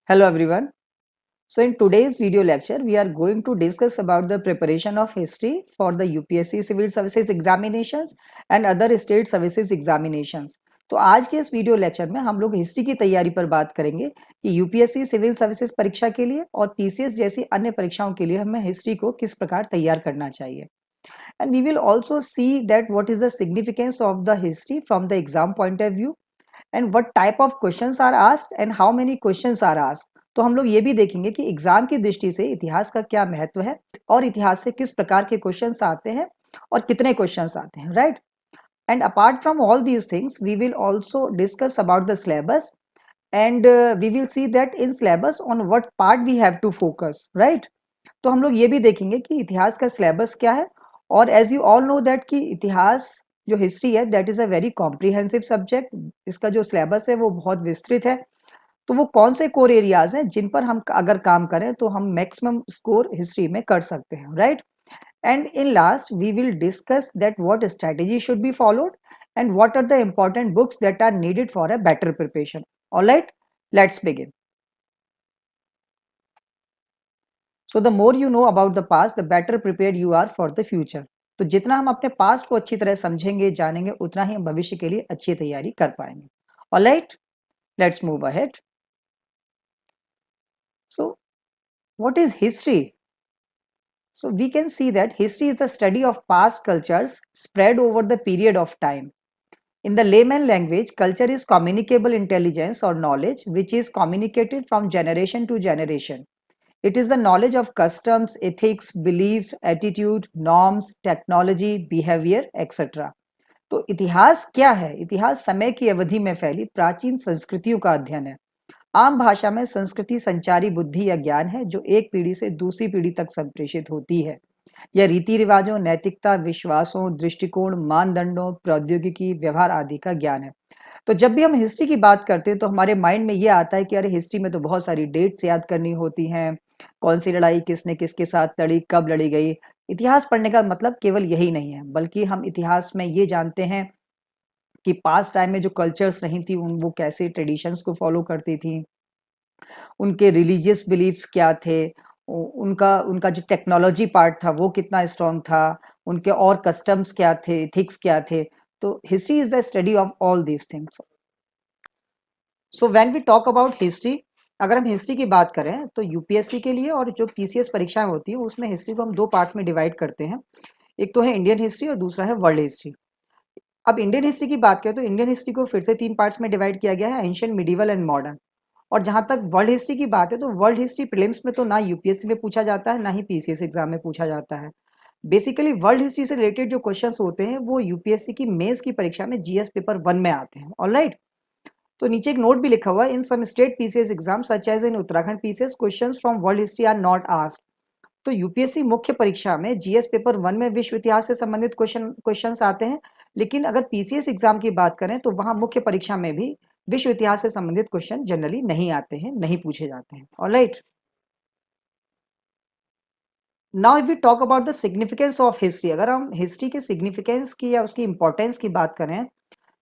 Hello everyone. So in today's video lecture, we are going to discuss about the preparation of history for the UPSC Civil Services Examinations and other state services examinations. तो आज के इस video lecture में हम लोग history की तैयारी पर बात करेंगे कि यूपीएससी सिविल सर्विसेज परीक्षा के लिए और पीसीएस जैसी अन्य परीक्षाओं के लिए हमें हिस्ट्री को किस प्रकार तैयार करना चाहिए. And we will also see that what is the significance of the history from the exam point of view and what type of questions are asked and how many questions are asked. तो हम लोग ये भी देखेंगे कि exam की दृष्टि से इतिहास का क्या महत्व है और इतिहास से किस प्रकार के क्वेश्चंस आते हैं और कितने क्वेश्चंस आते हैं, right. And apart from all these things we will also discuss about the syllabus and we will see that in syllabus on what part we have to focus, right. तो हम लोग ये भी देखेंगे कि इतिहास का सिलेबस क्या है. और as you all know that कि इतिहास जो हिस्ट्री है that is a very comprehensive subject. इसका जो सिलेबस है वो बहुत विस्तृत है. तो वो कौन से कोर एरियाज हैं जिन पर हम अगर काम करें तो हम मैक्सिमम स्कोर हिस्ट्री में कर सकते हैं, right. And in last we will discuss that what strategy should be followed and what are the important books that are needed for a better preparation. Alright, let's begin. So the more you know about the past the better prepared you are for the future. तो जितना हम अपने past को अच्छी तरह समझेंगे जानेंगे उतना ही हम भविष्य के लिए अच्छी तैयारी कर पाएंगे. Alright, let's move ahead. So what is history? So we can see that history is the study of past cultures spread over the period of time. In the layman language, culture is communicable intelligence or knowledge which is communicated from generation to generation. It is the knowledge of customs, ethics, beliefs, attitude, norms, technology, behavior, etc. तो इतिहास क्या है? इतिहास समय की अवधि में फैली प्राचीन संस्कृतियों का अध्ययन है. आम भाषा में संस्कृति संचारी बुद्धि या ज्ञान है जो एक पीढ़ी से दूसरी पीढ़ी तक संप्रेषित होती है. यह रीति रिवाजों, नैतिकता, विश्वासों, दृष्टिकोण, मानदंडों, प्रौद्योगिकी, व्यवहार आदि का ज्ञान है. तो जब भी हम हिस्ट्री की बात करते हैं तो हमारे माइंड में ये आता है कि अरे हिस्ट्री में तो बहुत सारी डेट्स याद करनी होती हैं, कौन सी लड़ाई किसने किसके साथ लड़ी, कब लड़ी गई. इतिहास पढ़ने का मतलब केवल यही नहीं है, बल्कि हम इतिहास में ये जानते हैं कि पास्ट टाइम में जो कल्चर्स रही थी वो कैसे ट्रेडिशंस को फॉलो करती थी, उनके रिलीजियस बिलीफ्स क्या थे, उनका उनका जो टेक्नोलॉजी पार्ट था वो कितना स्ट्रांग था, उनके और कस्टम्स क्या थे, एथिक्स क्या थे. तो history is the study of all these things. So when we talk about history, अगर हम हिस्ट्री की बात करें तो यूपीएससी के लिए और जो पीसीएस परीक्षाएं होती हैं उसमें हिस्ट्री को हम दो पार्ट्स में डिवाइड करते हैं. एक तो है इंडियन हिस्ट्री और दूसरा है वर्ल्ड हिस्ट्री. अब इंडियन हिस्ट्री की बात करें तो इंडियन हिस्ट्री को फिर से तीन पार्ट्स में डिवाइड किया गया है, एंशिएंट, मिडिवल एंड मॉडर्न. और जहां तक वर्ल्ड हिस्ट्री की बात है तो वर्ल्ड हिस्ट्री प्रीलिम्स में तो ना यूपीएससी में पूछा जाता है ना ही पीसीएस एग्जाम में पूछा जाता है. बेसिकली वर्ल्ड हिस्ट्री से रिलेटेड जो क्वेश्चंस होते हैं वो यूपीएससी की मेंस की परीक्षा में जीएस पेपर 1 में आते हैं. ऑलराइट, तो नीचे एक नोट भी लिखा हुआ है, in some state PCS exam such as in Uttarakhand PCS questions from world history are not asked. तो यूपीएससी मुख्य परीक्षा में जीएस पेपर 1 में विश्व इतिहास से संबंधित क्वेश्चंस आते हैं, लेकिन अगर पीसीएस एग्जाम की बात करें तो वहां मुख्य परीक्षा में भी विश्व इतिहास से संबंधित क्वेश्चन जनरली नहीं आते हैं, नहीं पूछे जाते हैं. Alright, now if we talk about the significance of history, अगर हम हिस्ट्री के सिग्निफिकेंस की या उसकी इंपॉर्टेंस की बात करें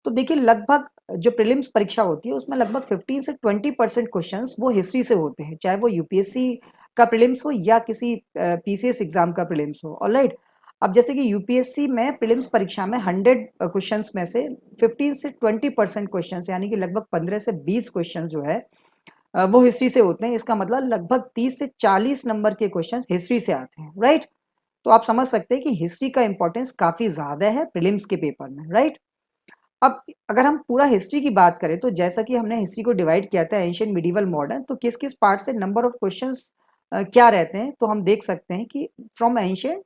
तो देखिए लगभग जो प्रीलिम्स परीक्षा होती है उसमें लगभग 15 से 20% क्वेश्चंस वो हिस्ट्री से होते हैं, चाहे वो यूपीएससी का प्रीलिम्स हो या किसी पीसीएस एग्जाम का प्रीलिम्स हो. ऑलराइट, अब जैसे कि यूपीएससी में प्रीलिम्स परीक्षा में 100 क्वेश्चंस में से 15 से 20% क्वेश्चंस यानी कि लगभग 15 से 20 क्वेश्चंस जो है वो हिस्ट्री से होते हैं. इसका मतलब लगभग 30 से 40 नंबर के क्वेश्चंस हिस्ट्री से आते हैं, राइट. तो आप समझ सकते हैं कि हिस्ट्री का इंपॉर्टेंस काफी ज्यादा है प्रीलिम्स के पेपर में, राइट. अब अगर हम पूरा हिस्ट्री की बात करें तो जैसा कि हमने हिस्ट्री को डिवाइड किया था एंशिएंट, मिडिवल, मॉडर्न, तो किस किस पार्ट से नंबर ऑफ क्वेश्चंस क्या रहते हैं तो हम देख सकते हैं कि from ancient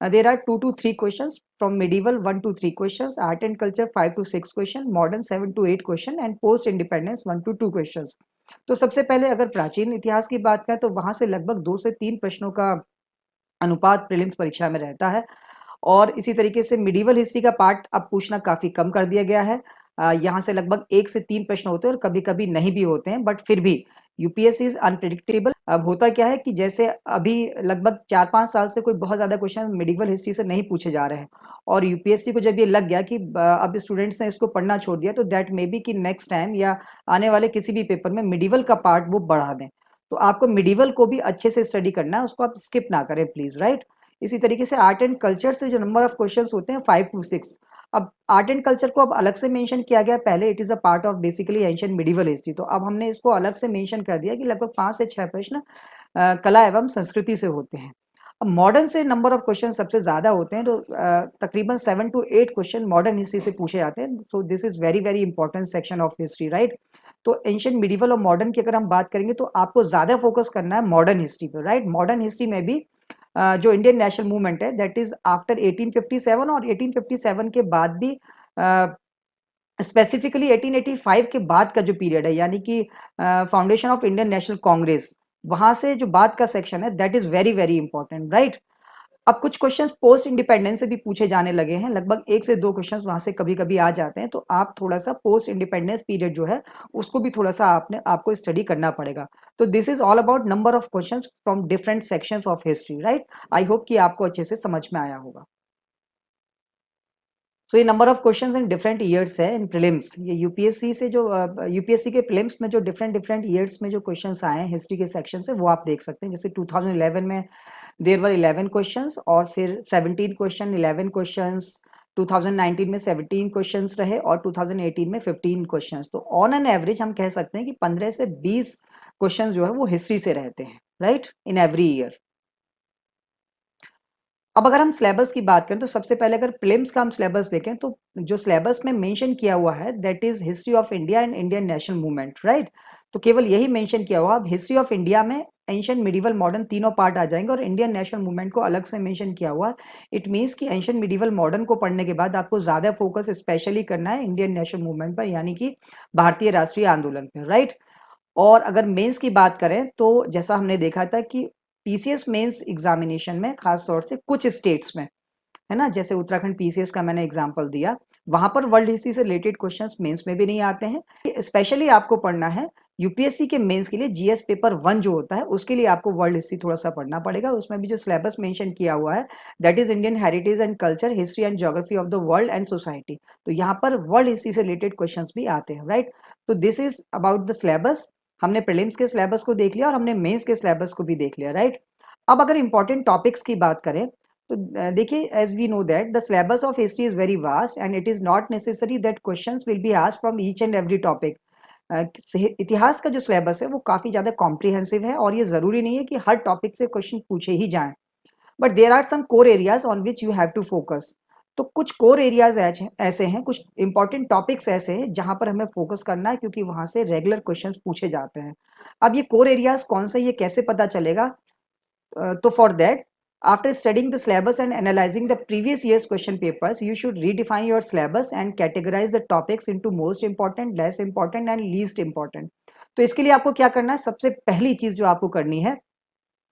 there are 2 to 3 questions, from medieval 1 to 3 questions, art and culture 5 to 6 question, modern 7 to 8 question and post independence 1 to 2 questions. तो सबसे पहले अगर प्राचीन इतिहास की बात करें तो वहां से लगभग 2 से 3 प्रश्नों का अनुपात प्रीलिम्स परीक्षा में रहता है. और इसी तरीके से मिडिवल हिस्ट्री का पार्ट अब पूछना काफी कम कर दिया गया है. यहाँ से लगभग 1 से 3 प्रश्न होते हैं और कभी कभी नहीं भी होते हैं, बट फिर भी यूपीएससी इज अनप्रिडिक्टेबल। अब होता क्या है कि जैसे अभी लगभग 4-5 साल से कोई बहुत ज़्यादा क्वेश्चन मेडिकल हिस्ट्री से नहीं पूछे जा रहे हैं, और यूपीएससी को जब ये लग गया कि अब स्टूडेंट्स ने इसको पढ़ना छोड़ दिया, तो दैट मे बी कि नेक्स्ट टाइम या आने वाले किसी भी पेपर में मिडिवल का पार्ट वो बढ़ा दें। तो आपको मिडिवल को भी अच्छे से स्टडी करना है, उसको आप स्किप ना करें प्लीज, राइट। इसी तरीके से आर्ट एंड कल्चर से जो नंबर ऑफ क्वेश्चंस होते हैं 5 to 6। अब आर्ट एंड कल्चर को अब अलग से मेंशन किया गया, पहले it is a part of basically ancient medieval history, तो अब हमने इसको अलग से मेंशन कर दिया कि लगभग 5 से 6 प्रश्न कला एवं संस्कृति से होते हैं। अब मॉडर्न से नंबर ऑफ क्वेश्चन सबसे ज्यादा होते हैं, तो तकरीबन 7 to 8 क्वेश्चन मॉडर्न हिस्ट्री से पूछे जाते हैं। सो this is very very important section of history, right. तो एंशिएंट मिडिवल और मॉडर्न की अगर हम बात करेंगे तो आपको ज्यादा फोकस करना है मॉडर्न हिस्ट्री पर, राइट। मॉडर्न हिस्ट्री में भी जो इंडियन नेशनल मूवमेंट है दैट इज आफ्टर 1857, और 1857 के बाद भी स्पेसिफिकली 1885 के बाद का जो पीरियड है, यानी कि foundation of Indian national Congress, वहां से जो बाद का सेक्शन है that is very very important, right. अब कुछ क्वेश्चंस पोस्ट इंडिपेंडेंस से भी पूछे जाने लगे हैं, लगभग 1 से 2 क्वेश्चंस वहां से कभी कभी आ जाते हैं, तो आप थोड़ा सा पोस्ट इंडिपेंडेंस पीरियड जो है उसको भी थोड़ा सा आपको स्टडी करना पड़ेगा। तो this is all about number of questions from different sections of history, right. I hope कि आपको अच्छे से समझ में आया होगा। सो ये number of questions in different years है इन प्रीलिम्स। ये यूपीएससी से जो यूपीएससी के प्रीलिम्स में जो डिफरेंट डिफरेंट ईयर्स में जो क्वेश्चंस आए हैं हिस्ट्री के सेक्शन से, वो आप देख सकते हैं। जैसे 2011 में देयर वर 11 क्वेश्चंस, और फिर 17 क्वेश्चन, 11 क्वेश्चंस, 2019 में 17 क्वेश्चंस रहे, और 2018 में 15 क्वेश्चंस। तो ऑन एन एवरेज हम कह सकते हैं कि 15 से 20 क्वेश्चन जो है वो हिस्ट्री से रहते हैं, राइट, इन एवरी ईयर। अब अगर हम सिलेबस की बात करें तो सबसे पहले अगर प्रीलिम्स का हम सिलेबस देखें तो जो सिलेबस में मेंशन किया हुआ है that is history of India and Indian national movement, right. तो केवल यही मेंशन किया हुआ। अब हिस्ट्री ऑफ इंडिया में एंशिएंट मिडिवल मॉडर्न तीनों पार्ट आ जाएंगे, और इंडियन नेशनल मूवमेंट को अलग से मेंशन किया हुआ है। इट मीन्स कि एंशिएंट मिडिवल मॉडर्न को पढ़ने के बाद आपको ज्यादा फोकस स्पेशली करना है इंडियन नेशनल मूवमेंट पर, यानी कि भारतीय राष्ट्रीय आंदोलन पर, राइट। और अगर मेंस की बात करें तो जैसा हमने देखा था कि पीसीएस मेंस एग्जामिनेशन में खास तौर से कुछ स्टेट्स में, है ना, जैसे उत्तराखंड पीसीएस का मैंने एग्जांपल दिया, वहां पर वर्ल्ड हिस्ट्री से रिलेटेड क्वेश्चंस मेंस में भी नहीं आते हैं। स्पेशली आपको पढ़ना है यूपीएससी के मेंस के लिए जीएस पेपर 1 जो होता है उसके लिए आपको वर्ल्ड हिस्ट्री थोड़ा सा पढ़ना पड़ेगा। उसमें भी जो सिलेबस मेंशन किया हुआ है that is Indian heritage and culture, history and geography of the world and society. तो यहाँ पर वर्ल्ड हिस्ट्री से रिलेटेड क्वेश्चन भी आते हैं, राइट। तो this is about the syllabus. हमने प्रीलिम्स के सिलेबस को देख लिया और हमने मेंस के सिलेबस को भी देख लिया, राइट। अब अगर इंपॉर्टेंट टॉपिक्स की बात करें तो देखिए, as we know that the syllabus of history is very vast and it is not necessary that questions will be asked from each and every topic. इतिहास का जो सिलेबस है वो काफी ज्यादा कॉम्प्रिहेंसिव है, और ये जरूरी नहीं है कि हर टॉपिक से क्वेश्चन पूछे ही जाएं, but there are some core areas on which you have to focus. तो कुछ कोर एरियाज ऐसे हैं, कुछ इंपॉर्टेंट टॉपिक्स ऐसे हैं जहां पर हमें फोकस करना है, क्योंकि वहां से रेगुलर क्वेश्चंस पूछे जाते हैं। अब ये कोर एरियाज कौन से, ये कैसे पता चलेगा? तो for that, after studying the syllabus and analyzing the previous year's question papers, you should redefine your syllabus and categorize the topics into most important, less important and least important. तो इसके लिए आपको क्या करना है? सबसे पहली चीज जो आपको करनी है,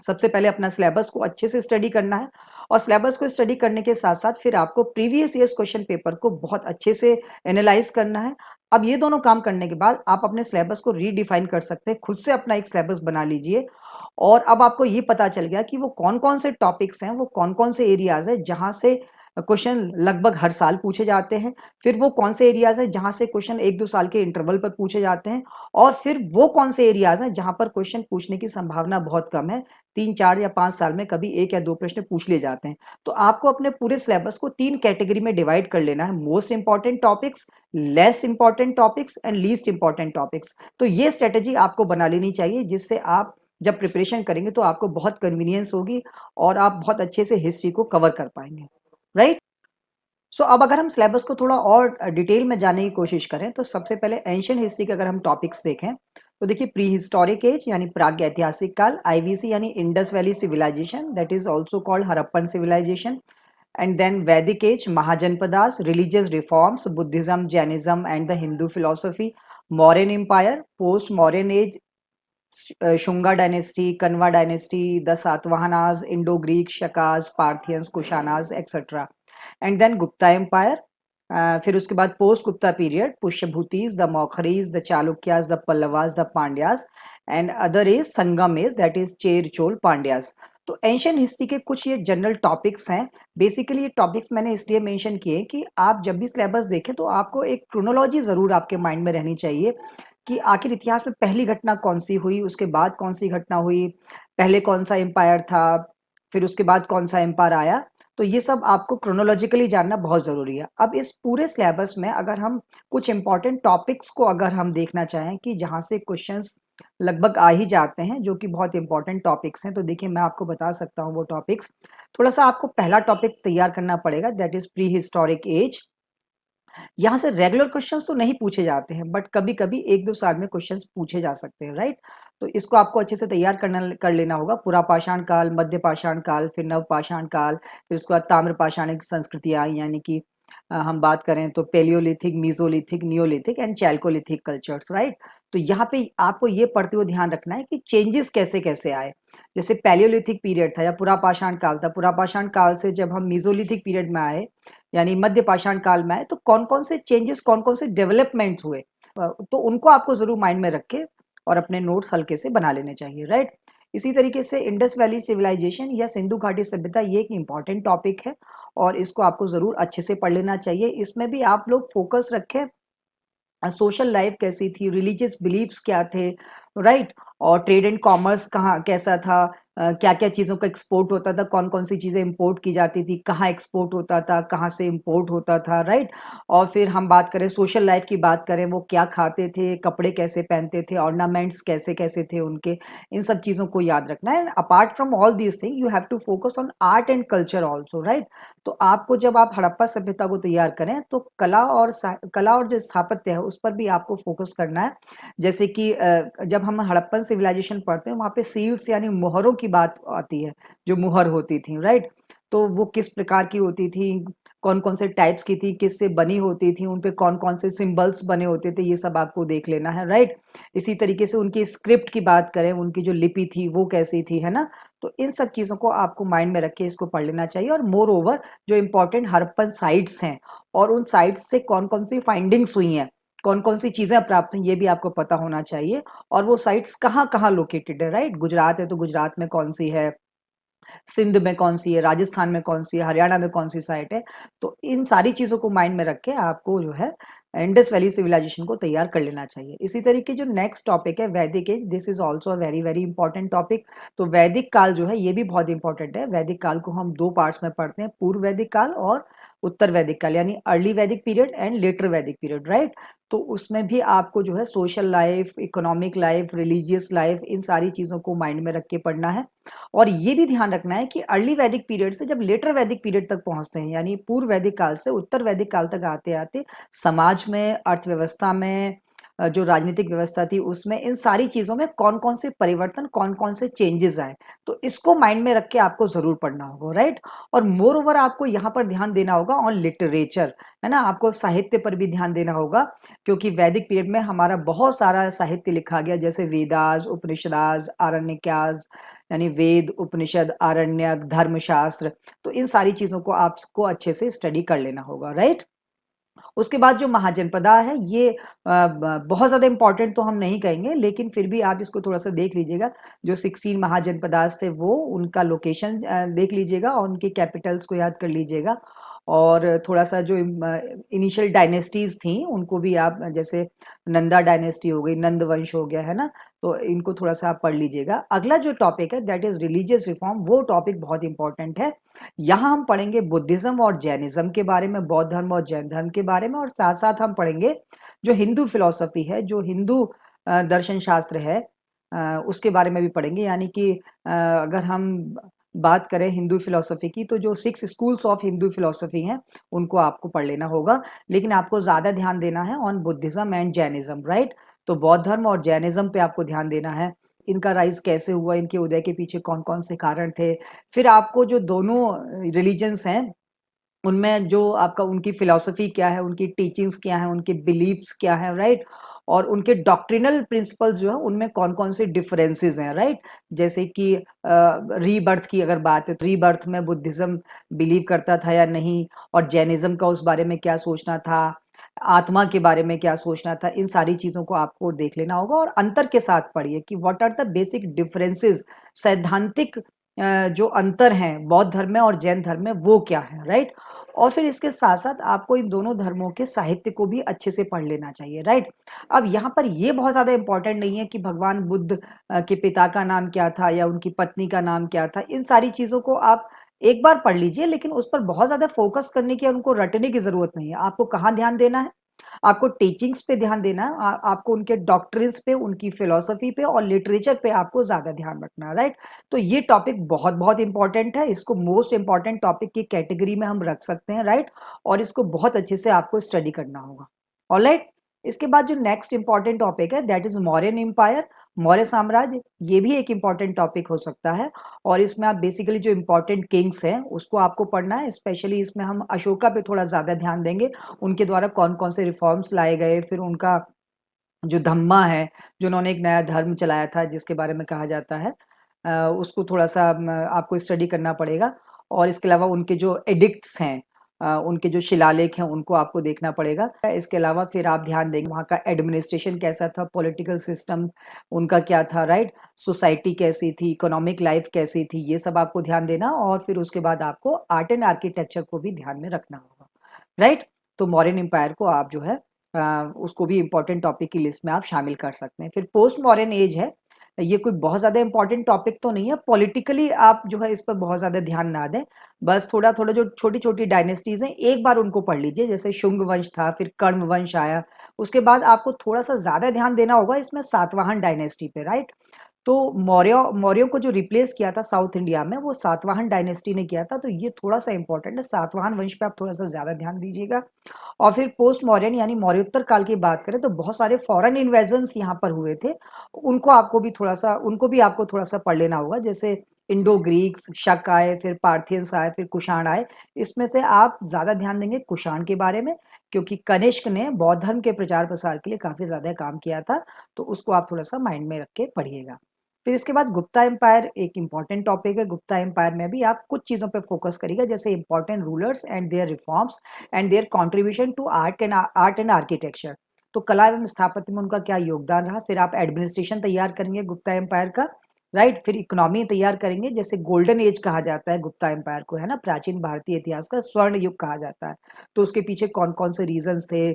सबसे पहले अपना सिलेबस को अच्छे से स्टडी करना है, और सिलेबस को स्टडी करने के साथ साथ फिर आपको प्रीवियस ईयर्स क्वेश्चन पेपर को बहुत अच्छे से एनालाइज करना है। अब ये दोनों काम करने के बाद आप अपने सिलेबस को रीडिफाइन कर सकते हैं, खुद से अपना एक सिलेबस बना लीजिए, और अब आपको ये पता चल गया कि वो कौन कौन से टॉपिक्स हैं, वो कौन कौन से एरियाज है जहां से क्वेश्चन लगभग हर साल पूछे जाते हैं, फिर वो कौन से एरियाज है जहां से क्वेश्चन 1-2 साल के इंटरवल पर पूछे जाते हैं, और फिर वो कौन से एरियाज हैं जहां पर क्वेश्चन पूछने की संभावना बहुत कम है, 3-4 या 5 साल में कभी 1 या 2 प्रश्न पूछ लिए जाते हैं। तो आपको अपने पूरे सिलेबस को 3 कैटेगरी में डिवाइड कर लेना है, most important topics, less important topics and least important topics. तो ये स्ट्रेटेजी आपको बना लेनी चाहिए, जिससे आप जब प्रिपरेशन करेंगे तो आपको बहुत कन्वीनियंस होगी और आप बहुत अच्छे से हिस्ट्री को कवर कर पाएंगे, राइट। सो अब अगर हम सिलेबस को थोड़ा और डिटेल में जानने की कोशिश करें तो सबसे पहले एंशियंट हिस्ट्री के अगर हम टॉपिक्स देखें तो देखिए, प्री हिस्टोरिक एज यानी प्राग ऐतिहासिक काल, आईवीसी यानी Indus valley civilization, that is also called Harappan civilization, and then Vedic age, Mahajanapadas, religious reforms, Buddhism, Jainism and the Hindu philosophy, Mauryan empire, post Mauryan age, Shunga dynasty, Kanva dynasty, the Satavahanas, Indo Greek, Shakas, Parthians, Kushanas etcetera, and then Gupta empire, फिर उसके बाद post Gupta period, Pushyabhutis, the Maukharis, the Chalukyas, the Pallavas, the Pandyas, and other is Sangam is that is chair Chola Pandyas. तो ancient history के कुछ ये general topics हैं। Basically ये topics मैंने इसलिए मेंशन किए कि आप जब भी सिलेबस देखें तो आपको एक क्रोनोलॉजी जरूर आपके माइंड में रहनी चाहिए कि आखिर इतिहास में पहली घटना कौन सी हुई, उसके बाद कौन सी घटना हुई, पहले कौन सा एम्पायर था, फिर उसके बाद कौन सा एम्पायर आया। तो ये सब आपको क्रोनोलॉजिकली जानना बहुत ज़रूरी है। अब इस पूरे सिलेबस में अगर हम कुछ इंपॉर्टेंट टॉपिक्स को अगर हम देखना चाहें कि जहाँ से क्वेश्चंस लगभग आ ही जाते हैं, जो कि बहुत इंपॉर्टेंट टॉपिक्स हैं, तो देखिए मैं आपको बता सकता हूँ वो टॉपिक्स। थोड़ा सा आपको पहला टॉपिक तैयार करना पड़ेगा, that is prehistoric age. यहाँ से रेगुलर क्वेश्चंस तो नहीं पूछे जाते हैं, बट कभी कभी एक दो साल में क्वेश्चंस पूछे जा सकते हैं, राइट। तो इसको आपको अच्छे से तैयार करना कर लेना होगा। पुरा पाषाण काल, मध्य पाषाण काल, फिर नव पाषाण काल, फिर उसके बाद ताम्र पाषाणिक संस्कृतियां, यानी कि हम बात करें तो palaeolithic, mesolithic, neolithic and chalcolithic cultures, right. तो यहाँ पे आपको ये पढ़ते हुए ध्यान रखना है कि चेंजेस कैसे कैसे आए। जैसे पैलियोलिथिक पीरियड था या पुरा पाषाण काल था, पुरा पाषाण काल से जब हम मीजोलिथिक पीरियड में आए यानी मध्य पाषाण काल में आए, तो कौन कौन से चेंजेस, कौन कौन से डेवलपमेंट हुए, तो उनको आपको जरूर माइंड में रखे और अपने नोट्स हल्के से बना लेने चाहिए, राइट। इसी तरीके से इंडस वैली सिविलाइजेशन या सिंधु घाटी सभ्यता, ये एक इम्पॉर्टेंट टॉपिक है और इसको आपको जरूर अच्छे से पढ़ लेना चाहिए। इसमें भी आप लोग फोकस रखें सोशल लाइफ कैसी थी, रिलीजियस बिलीफ्स क्या थे, राइट। और ट्रेड एंड कॉमर्स कहाँ कैसा था, क्या क्या चीज़ों का एक्सपोर्ट होता था, कौन कौन सी चीज़ें इंपोर्ट की जाती थी, कहाँ एक्सपोर्ट होता था, कहाँ से इंपोर्ट होता था, राइट। और फिर हम बात करें सोशल लाइफ की, बात करें वो क्या खाते थे, कपड़े कैसे पहनते थे, ऑर्नामेंट्स कैसे कैसे थे उनके, इन सब चीज़ों को याद रखना है। Apart from all these thing you have to focus on art and culture also, right. तो आपको जब आप हड़प्पा सभ्यता को तैयार करें तो कला और जो स्थापत्य है उस पर भी आपको फोकस करना है। जैसे कि जब हम हड़प्पन सिविलाइजेशन पढ़ते हैं वहाँ पे सील्स यानी मुहरों की बात आती है, जो मुहर होती थी, राइट। तो वो किस प्रकार की होती थी, कौन कौन से टाइप्स की थी, किससे बनी होती थी, उन पे कौन कौन से सिंबल्स बने होते थे, ये सब आपको देख लेना है, राइट। इसी तरीके से उनकी स्क्रिप्ट की बात करें, उनकी जो लिपि थी वो कैसी थी, है ना। तो इन सब चीज़ों को आपको माइंड में रख के इसको पढ़ लेना चाहिए। और मोर ओवर जो इम्पोर्टेंट हड़प्पन साइट्स हैं और उन साइट्स से कौन कौन सी फाइंडिंग्स हुई हैं, कौन कौन सी चीज़ें प्राप्त हुई, ये भी आपको पता होना चाहिए। और वो साइट्स कहाँ कहाँ लोकेटेड है, राइट। गुजरात है तो गुजरात में कौन सी है, सिंध में कौन सी है, राजस्थान में कौन सी है, हरियाणा में कौन सी साइट है। तो इन सारी चीज़ों को माइंड में रख के आपको जो है इंडस वैली सिविलाइजेशन को तैयार कर लेना चाहिए। इसी तरीके जो नेक्स्ट टॉपिक है Vedic age, this is also very very important topic. तो वैदिक काल जो है ये भी बहुत इंपॉर्टेंट है। वैदिक काल को हम दो पार्ट्स में पढ़ते हैं, पूर्व वैदिक काल और उत्तर वैदिक काल, यानी early Vedic period and later Vedic period, right. तो उसमें भी आपको जो है social life, economic life, religious life, इन सारी चीज़ों को माइंड में रख के पढ़ना है। और ये भी ध्यान रखना है कि अर्ली वैदिक पीरियड से जब लेटर वैदिक पीरियड तक पहुंचते हैं, यानी पूर्व वैदिक काल से उत्तर वैदिक काल तक आते आते समाज में, अर्थव्यवस्था में, जो राजनीतिक व्यवस्था थी उसमें, इन सारी चीजों में कौन कौन से परिवर्तन, कौन कौन से चेंजेस आए, तो इसको माइंड में रख के आपको जरूर पढ़ना होगा, राइट। और मोर ओवर आपको यहाँ पर ध्यान देना होगा ऑन लिटरेचर, है ना। आपको साहित्य पर भी ध्यान देना होगा, क्योंकि वैदिक पीरियड में हमारा बहुत सारा साहित्य लिखा गया, जैसे वेदास, उपनिषदास, आरण्यकास, यानी वेद, उपनिषद, आरण्यक, धर्मशास्त्र। तो इन सारी चीजों को आपको अच्छे से स्टडी कर लेना होगा, राइट। उसके बाद जो महाजनपदा है ये बहुत ज़्यादा इंपॉर्टेंट तो हम नहीं कहेंगे, लेकिन फिर भी आप इसको थोड़ा सा देख लीजिएगा। जो 16 महाजनपदास थे वो उनका लोकेशन देख लीजिएगा और उनके कैपिटल्स को याद कर लीजिएगा। और थोड़ा सा जो इनिशियल डायनेस्टीज थी उनको भी आप, जैसे नंदा डायनेस्टी हो गई, नंद वंश हो गया, है ना। तो इनको थोड़ा सा आप पढ़ लीजिएगा। अगला जो टॉपिक है दैट इज रिलीजियस रिफॉर्म, वो टॉपिक बहुत इंपॉर्टेंट है। यहाँ हम पढ़ेंगे बुद्धिज्म और जैनिज्म के बारे में, बौद्ध धर्म और जैन धर्म के बारे में, और साथ साथ हम पढ़ेंगे जो हिंदू फिलॉसफी है, जो हिंदू दर्शन शास्त्र है, उसके बारे में भी पढ़ेंगे। यानी कि अगर हम बात करें हिंदू फिलॉसफी की, तो जो 6 स्कूल्स ऑफ हिंदू फिलॉसफी हैं उनको आपको पढ़ लेना होगा। लेकिन आपको ज़्यादा ध्यान देना है on Buddhism and Jainism, right. तो बौद्ध धर्म और जैनिज्म पे आपको ध्यान देना है। इनका राइज कैसे हुआ, इनके उदय के पीछे कौन कौन से कारण थे। फिर आपको जो दोनों रिलीजन्स हैं उनमें जो आपका, उनकी फिलॉसफी क्या है, उनकी टीचिंग्स क्या है, उनके बिलीव्स क्या है, राइट। और उनके डॉक्ट्रिनल प्रिंसिपल्स जो है उनमें कौन कौन से डिफरेंसेस हैं, राइट। जैसे कि रीबर्थ की अगर बात है तो रीबर्थ में बुद्धिज्म बिलीव करता था या नहीं, और जैनिज्म का उस बारे में क्या सोचना था, आत्मा के बारे में क्या सोचना था, इन सारी चीज़ों को आपको देख लेना होगा और अंतर के साथ पढ़िए कि what are the basic differences, सैद्धांतिक जो अंतर हैं बौद्ध धर्म में और जैन धर्म में वो क्या है, राइट। और फिर इसके साथ साथ आपको इन दोनों धर्मों के साहित्य को भी अच्छे से पढ़ लेना चाहिए, राइट। अब यहाँ पर ये बहुत ज़्यादा इंपॉर्टेंट नहीं है कि भगवान बुद्ध के पिता का नाम क्या था या उनकी पत्नी का नाम क्या था, इन सारी चीज़ों को आप एक बार पढ़ लीजिए, लेकिन उस पर बहुत ज़्यादा फोकस करने की, उनको रटने की ज़रूरत नहीं है। आपको कहाँ ध्यान देना है, आपको टीचिंग्स पे ध्यान देना है, आपको उनके डॉक्ट्रिन्स पे, उनकी फिलॉसफी पे और लिटरेचर पे आपको ज़्यादा ध्यान रखना है, राइट। तो ये टॉपिक बहुत बहुत इंपॉर्टेंट है, इसको मोस्ट इंपॉर्टेंट टॉपिक की कैटेगरी में हम रख सकते हैं, राइट। और इसको बहुत अच्छे से आपको स्टडी करना होगा, ऑलराइट। इसके बाद जो नेक्स्ट इंपॉर्टेंट टॉपिक है that is Mauryan empire, Maurya साम्राज्य। ये भी एक इंपॉर्टेंट टॉपिक हो सकता है और इसमें आप बेसिकली जो इंपॉर्टेंट किंग्स हैं उसको आपको पढ़ना है। स्पेशली इसमें हम अशोका पे थोड़ा ज़्यादा ध्यान देंगे, उनके द्वारा कौन कौन से रिफॉर्म्स लाए गए, फिर उनका जो धम्मा है, जो उन्होंने एक नया धर्म चलाया था जिसके बारे में कहा जाता है, उसको थोड़ा-सा आपको स्टडी करना पड़ेगा। और इसके अलावा उनके जो एडिक्ट्स हैं, उनके जो शिलालेख हैं उनको आपको देखना पड़ेगा। इसके अलावा फिर आप ध्यान देंगे वहाँ का एडमिनिस्ट्रेशन कैसा था, पॉलिटिकल सिस्टम उनका क्या था, राइट, सोसाइटी कैसी थी, इकोनॉमिक लाइफ कैसी थी, ये सब आपको ध्यान देना। और फिर उसके बाद आपको आर्ट एंड आर्किटेक्चर को भी ध्यान में रखना होगा, राइट। तो मौर्यन एम्पायर को आप जो है उसको भी इम्पोर्टेंट टॉपिक की लिस्ट में आप शामिल कर सकते हैं। फिर पोस्ट मॉडर्न एज है, ये कोई बहुत ज़्यादा इम्पोर्टेंट टॉपिक तो नहीं है, पॉलिटिकली आप जो है इस पर बहुत ज़्यादा ध्यान ना दें, बस थोड़ा-थोड़ा जो छोटी-छोटी डायनेस्टीज़ हैं एक बार उनको पढ़ लीजिए, जैसे शुंग वंश था, फिर कर्ण वंश आया, उसके बाद आपको थोड़ा-सा ज़्यादा ध्यान देना होगा इसमें सातवाहन डायनेस्टी पे, राइट। तो मौर्यों को जो रिप्लेस किया था साउथ इंडिया में वो सातवाहन डायनेस्टी ने किया था, तो ये थोड़ा-सा इम्पोर्टेंट है, सातवाहन वंश पे आप थोड़ा-सा ज़्यादा ध्यान दीजिएगा। और फिर पोस्ट मॉडर्न यानी मौर्योत्तर काल की बात करें तो बहुत सारे फॉरेन इन्वेजन्स यहाँ पर हुए थे, उनको भी आपको थोड़ा-सा पढ़ लेना होगा, जैसे इंडो ग्रीक्स, शक आए, फिर पार्थियंस आए, फिर कुषाण आए। इसमें से आप ज़्यादा ध्यान देंगे कुषाण के बारे में, क्योंकि कनिष्क ने बौद्ध धर्म के प्रचार-प्रसार के लिए काफ़ी ज़्यादा काम किया था, तो उसको आप थोड़ा-सा माइंड में रख के पढ़िएगा। फिर इसके बाद गुप्ता एम्पायर एक इम्पॉर्टेंट टॉपिक है, गुप्ता एम्पायर में भी आप कुछ चीज़ों पे फोकस करिएगा, जैसे important rulers and their reforms and their contribution to art and architecture. तो कला एवं स्थापत्य में उनका क्या योगदान रहा। फिर आप एडमिनिस्ट्रेशन तैयार करेंगे गुप्ता एम्पायर का, राइट। फिर इकोनॉमी तैयार करेंगे, जैसे गोल्डन एज कहा जाता है गुप्ता एम्पायर को, है ना, प्राचीन भारतीय इतिहास का स्वर्ण युग कहा जाता है। तो उसके पीछे कौन कौन से रीजंस थे,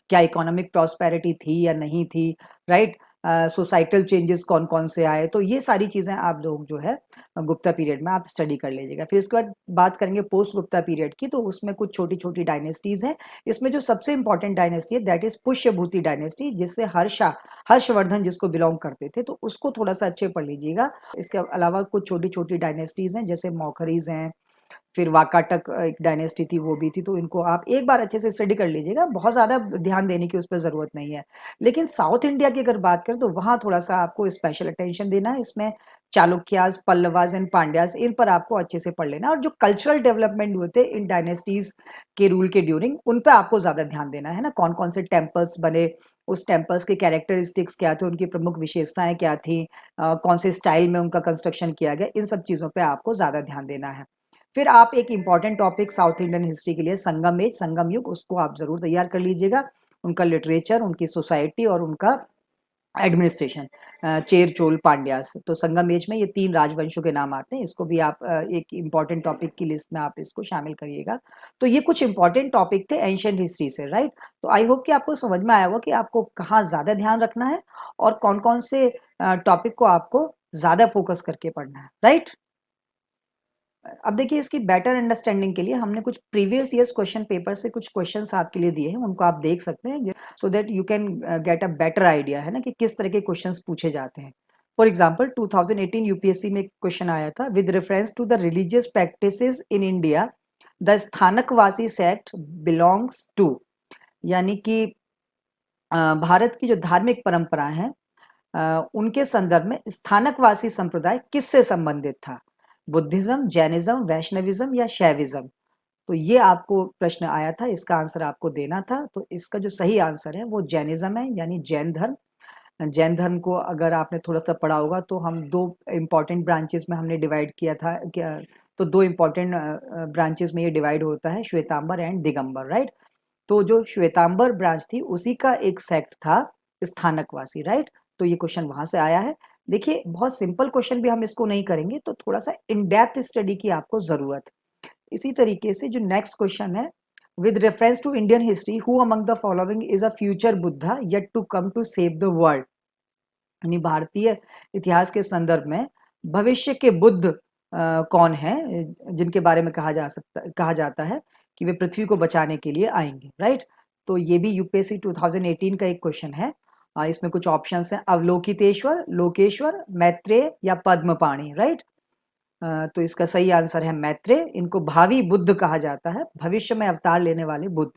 क्या इकोनॉमिक प्रॉस्पेरिटी थी या नहीं थी, राइट। सोसाइटल चेंजेस कौन कौन से आए, तो ये सारी चीज़ें आप लोग जो है गुप्ता पीरियड में आप स्टडी कर लीजिएगा। फिर इसके बाद बात करेंगे पोस्ट गुप्ता पीरियड की, तो उसमें कुछ छोटी छोटी डायनेस्टीज हैं। इसमें जो सबसे इंपॉर्टेंट डायनेस्टी है दैट इज पुष्यभूति डायनेस्टी, जिससे हर्षवर्धन जिसको बिलोंग करते थे, तो उसको थोड़ा सा अच्छे पढ़ लीजिएगा। इसके अलावा कुछ छोटी छोटी डायनेस्टीज हैं, जैसे मौखरीज हैं, फिर वाकाटक एक डायनेस्टी थी वो भी थी, तो इनको आप एक बार अच्छे से स्टडी कर लीजिएगा, बहुत ज़्यादा ध्यान देने की उस पर ज़रूरत नहीं है। लेकिन साउथ इंडिया की अगर बात करें तो वहाँ थोड़ा-सा आपको स्पेशल अटेंशन देना है, इसमें चालुक्याज़, पल्लवाज़ एंड पांड्याज़ इन पर आपको अच्छे से पढ़ लेना है, और जो कल्चरल डेवलपमेंट हुए थे इन डायनेस्टीज़ के रूल के ड्यूरिंग, उन पे आपको ज़्यादा ध्यान देना है ना, कौन-कौन से टेम्पल्स बने, उस टेम्पल्स के कैरेक्टरिस्टिक्स क्या थे, उनकी प्रमुख विशेषताएँ क्या थी, कौन से स्टाइल में उनका कंस्ट्रक्शन किया गया, इन सब चीज़ों पे आपको ज़्यादा ध्यान देना है। फिर आप एक important topic south Indian history के लिए संगम एज, संगम युग, उसको आप ज़रूर तैयार कर लीजिएगा। उनका लिटरेचर, उनकी सोसाइटी और उनका एडमिनिस्ट्रेशन, चेर, चोल, पांड्यास। तो संगम एज में ये 3 राजवंशों के नाम आते हैं, इसको भी आप एक इम्पॉर्टेंट टॉपिक की लिस्ट में आप इसको शामिल करिएगा। तो ये कुछ इम्पॉर्टेंट टॉपिक थे एंशिएंट हिस्ट्री से, राइट? तो आई होप कि आपको समझ में आया होगा कि आपको कहाँ ज़्यादा ध्यान रखना है और कौन-कौन से टॉपिक को आपको ज़्यादा फोकस करके पढ़ना है, राइट? अब देखिए इसकी बेटर अंडरस्टैंडिंग के लिए हमने कुछ प्रीवियस ईयर्स क्वेश्चन पेपर से कुछ क्वेश्चंस आपके लिए दिए हैं, उनको आप देख सकते हैं, so that you can get a better idea, है ना, कि किस तरह के क्वेश्चंस पूछे जाते हैं। फॉर एग्जांपल 2018 यूपीएससी में एक क्वेश्चन आया था, with reference to the religious practices in India the Sthanakvasi sect belongs to, यानी कि भारत की जो धार्मिक परंपरा है उनके संदर्भ में स्थानकवासी संप्रदाय किससे संबंधित था, बुद्धिज्म, जैनिज्म, वैष्णविज्म या शैविज्म। तो ये आपको प्रश्न आया था, इसका आंसर आपको देना था। तो इसका जो सही आंसर है वो जैनिज्म है, यानी जैन धर्म। जैन धर्म को अगर आपने थोड़ा-सा पढ़ा होगा तो हम 2 इम्पोर्टेंट ब्रांचेस में हमने डिवाइड किया था क्या, तो 2 इम्पोर्टेंट ब्रांचेस में ये डिवाइड होता है, श्वेतांबर एंड दिगंबर, राइट? तो जो श्वेतांबर ब्रांच थी उसी का एक सेक्ट था स्थानकवासी, राइट? तो ये क्वेश्चन वहाँ से आया है। देखिए बहुत सिंपल क्वेश्चन भी हम इसको नहीं करेंगे, तो थोड़ा-सा इन डेप्थ स्टडी की आपको ज़रूरत है। इसी तरीके से जो नेक्स्ट क्वेश्चन है, with reference to Indian history who among the following is a future Buddha yet to come to save the world? यानी भारतीय इतिहास के संदर्भ में भविष्य के बुद्ध कौन है, जिनके बारे में कहा जाता है कि वे पृथ्वी को बचाने के लिए आएंगे, राइट? तो ये भी यूपीएससी 2018 का एक क्वेश्चन है। इसमें कुछ ऑप्शंस हैं, अवलोकितेश्वर, लोकेश्वर, मैत्रेय या पद्मपाणि, राइट? तो इसका सही आंसर है मैत्रेय। इनको भावी बुद्ध कहा जाता है, भविष्य में अवतार लेने वाले बुद्ध।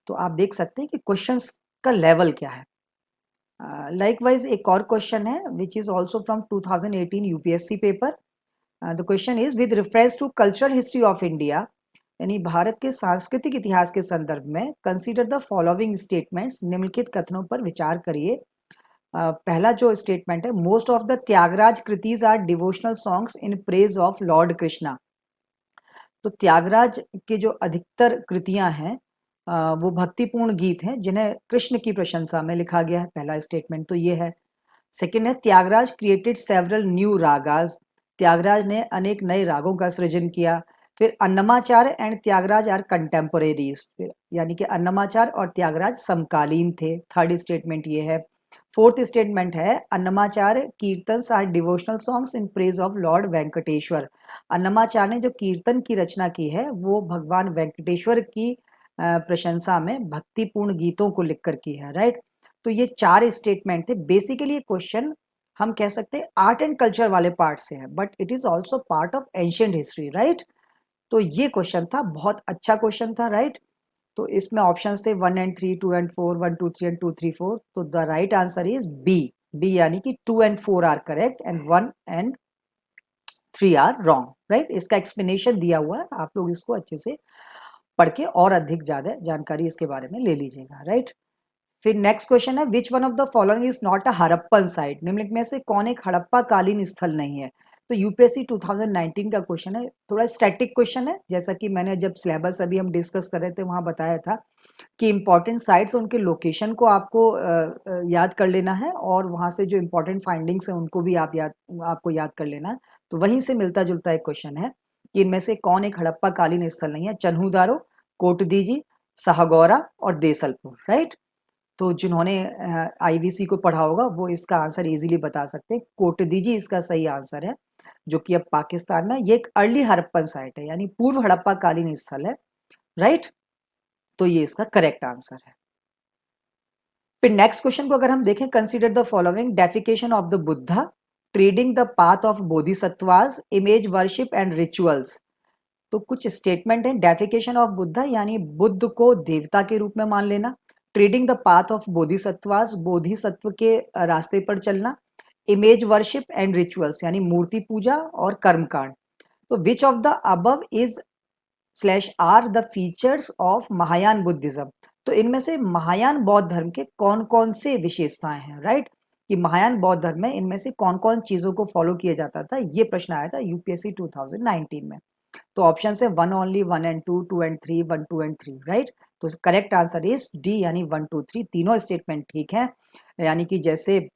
तो आप देख सकते हैं कि क्वेश्चंस का लेवल क्या है। लाइकवाइज एक और क्वेश्चन है which is also from 2018 UPSC paper. The question is with reference to cultural history of India, यानी भारत के सांस्कृतिक इतिहास के संदर्भ में कंसीडर द फॉलोइंग स्टेटमेंट्स, निम्नलिखित कथनों पर विचार करिए। पहला जो स्टेटमेंट है, most of the Tyagaraja kritis are devotional songs in praise of lord Krishna. तो त्यागराज के जो अधिकतर कृतियां हैं वो भक्तिपूर्ण गीत हैं जिन्हें कृष्ण की प्रशंसा में लिखा गया है। पहला स्टेटमेंट तो ये है। सेकंड है, Tyagaraja created several new ragas. Tyagaraja ने अनेक नए रागों का सृजन किया। फिर Annamacharya and Tyagaraja are contemporaries, यानी कि अन्नमाचार्य और त्यागराज समकालीन थे। थर्ड स्टेटमेंट ये है। फोर्थ स्टेटमेंट है, Annamacharya kirtans are devotional songs in praise of lord Venkateshwara. Annamacharya ने जो कीर्तन की रचना की है वो भगवान वेंकटेश्वर की प्रशंसा में भक्तिपूर्ण गीतों को लिखकर की है, राइट? तो ये 4 स्टेटमेंट थे। बेसिकली ये क्वेश्चन हम कह सकते हैं आर्ट एंड कल्चर वाले पार्ट से है, but it is also part of ancient history, right? तो ये क्वेश्चन था, बहुत अच्छा क्वेश्चन था, राइट? तो इसमें ऑप्शंस थे 1 एंड 3, 2 एंड 4, 1 2 3 एंड 2 3 4। तो the right answer is B. D यानी कि 2 and 4 are correct and 1 and 3 are wrong, right? इसका एक्सप्लेनेशन दिया हुआ है, आप लोग इसको अच्छे से पढ़ के और अधिक ज्यादा जानकारी इसके बारे में ले लीजिएगा, राइट? फिर नेक्स्ट क्वेश्चन है, which one of the following is not a Harappan site? निम्नलिखित में से कौन एक हड़प्पा कालीन स्थल नहीं है? तो यूपीएससी 2019 का क्वेश्चन है, थोड़ा स्टैटिक क्वेश्चन है। जैसा कि मैंने जब सिलेबस अभी हम डिस्कस कर रहे थे वहां बताया था कि इंपॉर्टेंट साइट्स, उनके लोकेशन को आपको याद कर लेना है और वहां से जो इंपॉर्टेंट फाइंडिंग्स है उनको भी आपको याद कर लेना है। तो वहीं से मिलता जुलता एक क्वेश्चन है कि इनमें से कौन एक हड़प्पा कालीन स्थल नहीं है? चन्हूदारो, कोटदीजी, साहगौरा और देसलपुर, राइट? तो जिन्होंने आईवीसी को पढ़ा होगा वो इसका आंसर इजीली बता सकते हैं। कोटदीजी इसका सही आंसर है, जो कि अब पाकिस्तान में, ये एक अर्ली हड़प्पन साइट है, यानी पूर्व हड़प्पा कालीन स्थल है, राइट? तो ये इसका करेक्ट आंसर है। फिर नेक्स्ट क्वेश्चन को अगर हम देखें, consider the following, deification of the Buddha, treading the path of Bodhisattvas, image worship and rituals. तो कुछ स्टेटमेंट है, डेफिकेशन ऑफ बुद्धा यानी बुद्ध को देवता के रूप में मान लेना, treading the path of Bodhisattvas, bodhisattva के रास्ते पर चलना, इमेज वर्शिप एंड रिचुअल्स यानी मूर्ति पूजा और कर्मकांड। तो which of the above is slash are the features of Mahayana Buddhism? तो इनमें से महायान बौद्ध धर्म के कौन कौन से विशेषताएं हैं, राइट? कि महायान बौद्ध धर्म में इनमें से कौन कौन चीजों को फॉलो किया जाता था, ये प्रश्न आया था यूपीएससी 2019 में। तो ऑप्शन है 1 only, 1 and 2, 2 and 3, 1 2 and 3, right? तो करेक्ट आंसर इज डी यानी 1 2 3। तीनों स्टेटमेंट ठीक है। यानी कि जैसे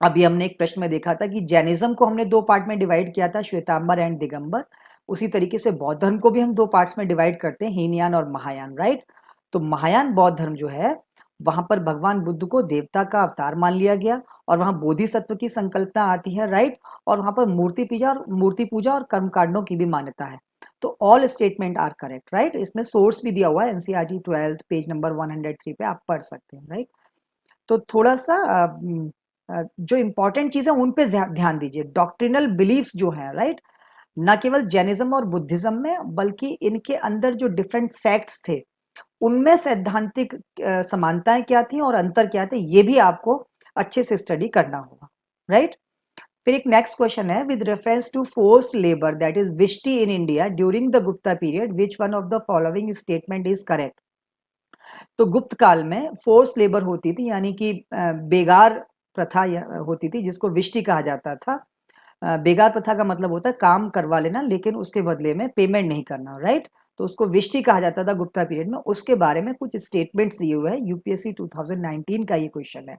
अभी हमने एक प्रश्न में देखा था कि जैनिज्म को हमने 2 पार्ट में डिवाइड किया था, श्वेतांबर एंड दिगंबर। उसी तरीके से बौद्ध धर्म को भी हम 2 पार्ट्स में डिवाइड करते हैं, हीनयान और महायान, राइट? तो महायान बौद्ध धर्म जो है वहां पर भगवान बुद्ध को देवता का अवतार मान लिया गया और वहां बोधिसत्व की संकल्पना आती है, राइट? और वहां पर मूर्ति पूजा और कर्मकांडों की भी मान्यता है। तो all statement are correct, right? इसमें सोर्स भी दिया हुआ है, एनसीईआरटी 12 पेज नंबर 103 पे आप पढ़ सकते हैं, राइट? तो थोड़ा सा जो इंपॉर्टेंट चीज है उन पे ध्यान दीजिए। डॉक्ट्रिनल बिलीफ्स जो है, राइट, न केवल जैनिज्म और बुद्धिज्म में बल्कि इनके अंदर जो डिफरेंट सेक्ट्स थे उनमें सैद्धांतिक समानताएं क्या थी और अंतर क्या थे, ये भी आपको अच्छे से स्टडी करना होगा, राइट? फिर एक नेक्स्ट क्वेश्चन है, with reference to forced labour that is Vishti in India during the Gupta period which one of the following statement is correct. तो गुप्त काल में फोर्स लेबर होती थी, यानी कि बेगार प्रथा होती थी जिसको विष्टि कहा जाता था। बेगार प्रथा का मतलब होता है काम करवा लेना लेकिन उसके बदले में पेमेंट नहीं करना, राइट। तो उसको विष्टि कहा जाता था गुप्ता पीरियड में। उसके बारे में कुछ स्टेटमेंट्स दिए हुए हैं, यूपीएससी 2019 का ये क्वेश्चन है।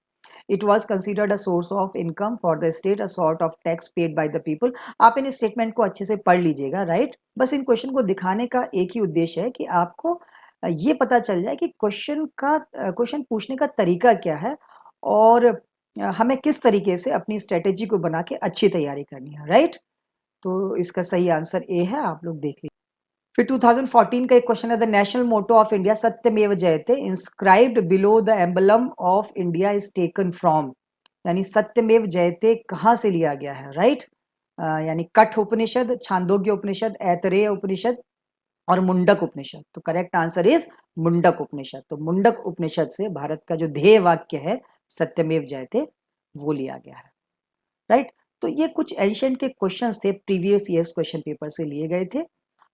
It was considered a source of income for the state, a sort of tax paid by the people. आप इन स्टेटमेंट को अच्छे से पढ़ लीजिएगा, राइट। बस इन क्वेश्चन को दिखाने का एक ही उद्देश्य है कि आपको ये पता चल जाए कि क्वेश्चन पूछने का तरीका क्या है और हमें किस तरीके से अपनी स्ट्रेटेजी को बना के अच्छी तैयारी करनी है, राइट। तो इसका सही आंसर ए है, आप लोग देख लीजिए। फिर 2014 का एक क्वेश्चन है, the national motto of India Satyameva Jayate inscribed below the emblem of India is taken from. यानी सत्यमेव जयते कहाँ से लिया गया है, राइट। यानी कठ उपनिषद, छांदोग्य उपनिषद, ऐतरेय उपनिषद और मुंडक उपनिषद। तो करेक्ट आंसर इज मुंडक उपनिषद। तो मुंडक उपनिषद से भारत का जो ध्येय वाक्य है सत्यमेव जयते वो लिया गया है, राइट। तो ये कुछ एंशिएंट के क्वेश्चंस थे, प्रीवियस ईयर्स क्वेश्चन पेपर से लिए गए थे।